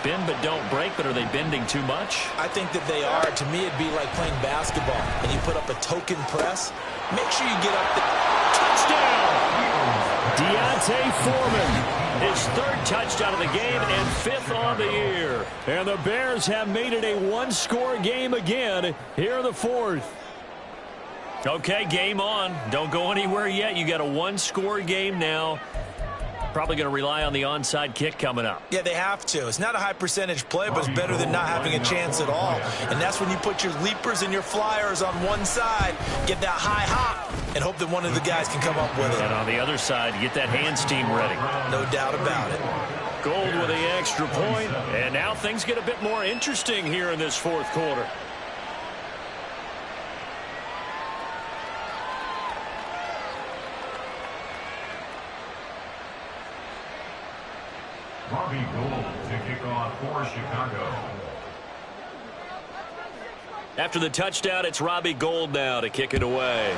Bend but don't break, but are they bending too much? I think that they are. To me, it'd be like playing basketball, and you put up a token press. Make sure you get up there. Touchdown! Deontay Foreman. His 3rd touchdown of the game and 5th on the year. And the Bears have made it a one-score game again here in the 4th. Okay, game on. Don't go anywhere yet. You got a one-score game now. Probably going to rely on the onside kick coming up. Yeah, they have to. It's not a high percentage play, but it's better than not having a chance at all. And that's when you put your leapers and your flyers on one side, get that high hop, and hope that one of the guys can come up with it. And on the other side, get that hands team ready. No doubt about it. Gold with the extra point, and now things get a bit more interesting here in this 4th quarter. Robbie Gould to kick off for Chicago. After the touchdown, it's Robbie Gould now to kick it away.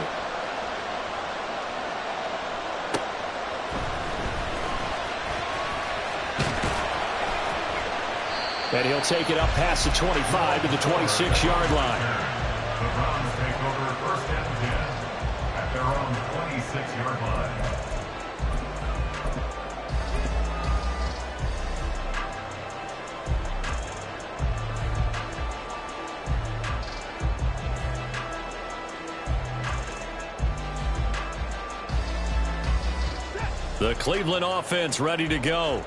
And he'll take it up past the 25 to the 26-yard line. The Browns take over 1st and 10 at their own 26-yard line. The Cleveland offense ready to go.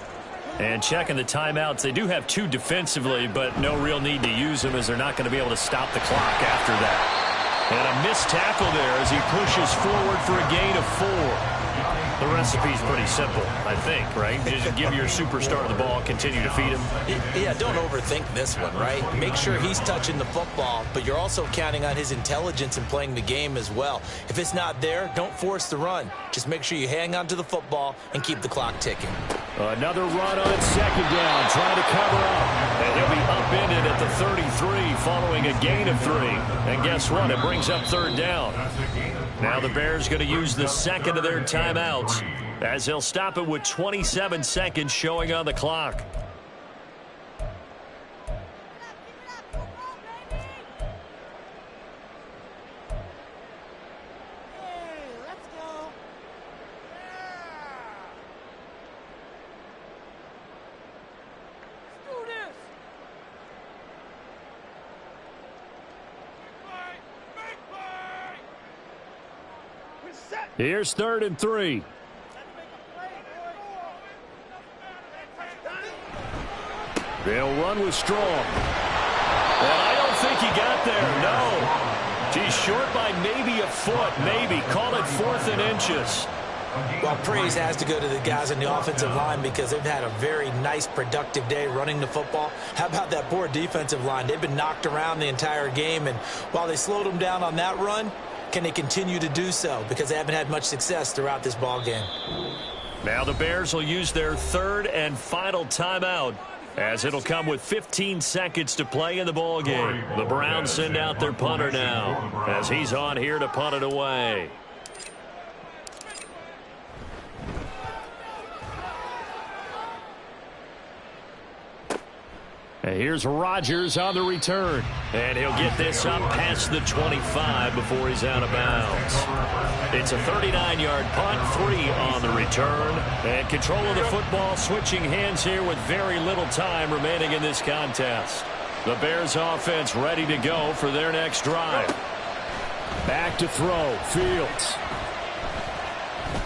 And checking the timeouts. They do have 2 defensively, but no real need to use them as they're not going to be able to stop the clock after that. And a missed tackle there as he pushes forward for a gain of 4. The recipe's pretty simple, I think, right? Just give your superstar the ball, continue to feed him. Yeah, don't overthink this one, right? Make sure he's touching the football, but you're also counting on his intelligence in playing the game as well. If it's not there, don't force the run. Just make sure you hang on to the football and keep the clock ticking. Another run on second down, trying to cover up. And he'll be upended at the 33 following a gain of 3. And guess what? It brings up third down. Now the Bears going to use the second of their timeouts as they'll stop it with 27 seconds showing on the clock. Here's 3rd and 3. They'll run with Strong. Well, I don't think he got there, no. He's short by maybe a foot, maybe. Call it 4th and inches. Well, praise has to go to the guys on the offensive line because they've had a very nice, productive day running the football. How about that poor defensive line? They've been knocked around the entire game, and while they slowed them down on that run, can they continue to do so? Because they haven't had much success throughout this ball game. Now the Bears will use their 3rd and final timeout as it'll come with 15 seconds to play in the ball game. The Browns send out their punter now as he's on here to punt it away. And here's Rodgers on the return. And he'll get this up past the 25 before he's out of bounds. It's a 39-yard punt, 3 on the return. And control of the football switching hands here with very little time remaining in this contest. The Bears offense ready to go for their next drive. Back to throw, Fields.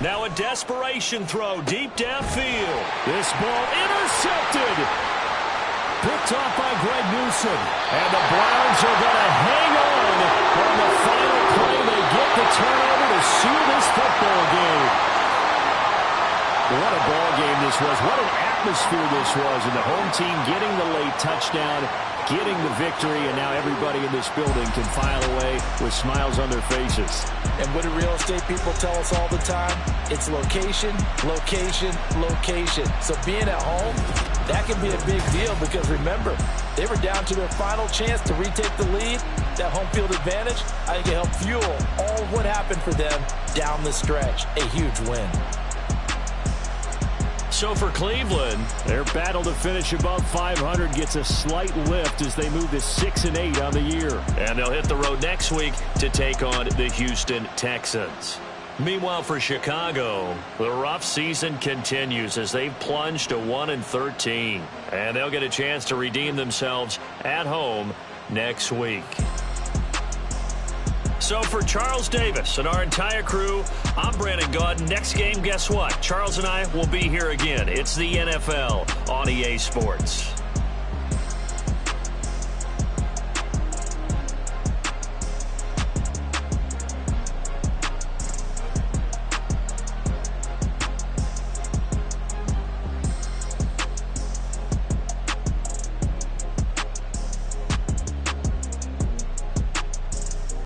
Now a desperation throw deep downfield. This ball intercepted. Picked off by Greg Newsom. And the Browns are going to hang on the final play. They get the turnover to seal this football game. What a ball game this was. What an atmosphere this was. And the home team getting the late touchdown, getting the victory, and now everybody in this building can file away with smiles on their faces. And what do real estate people tell us all the time? It's location, location, location. So being at home, that can be a big deal because, remember, they were down to their final chance to retake the lead. That home field advantage, I think it helped fuel all of what happened for them down the stretch. A huge win. So for Cleveland, their battle to finish above 500 gets a slight lift as they move to 6-8 on the year. And they'll hit the road next week to take on the Houston Texans. Meanwhile, for Chicago, the rough season continues as they've plunged to 1-13. And they'll get a chance to redeem themselves at home next week. So for Charles Davis and our entire crew, I'm Brandon Gaudin. Next game, guess what? Charles and I will be here again. It's the NFL on EA Sports.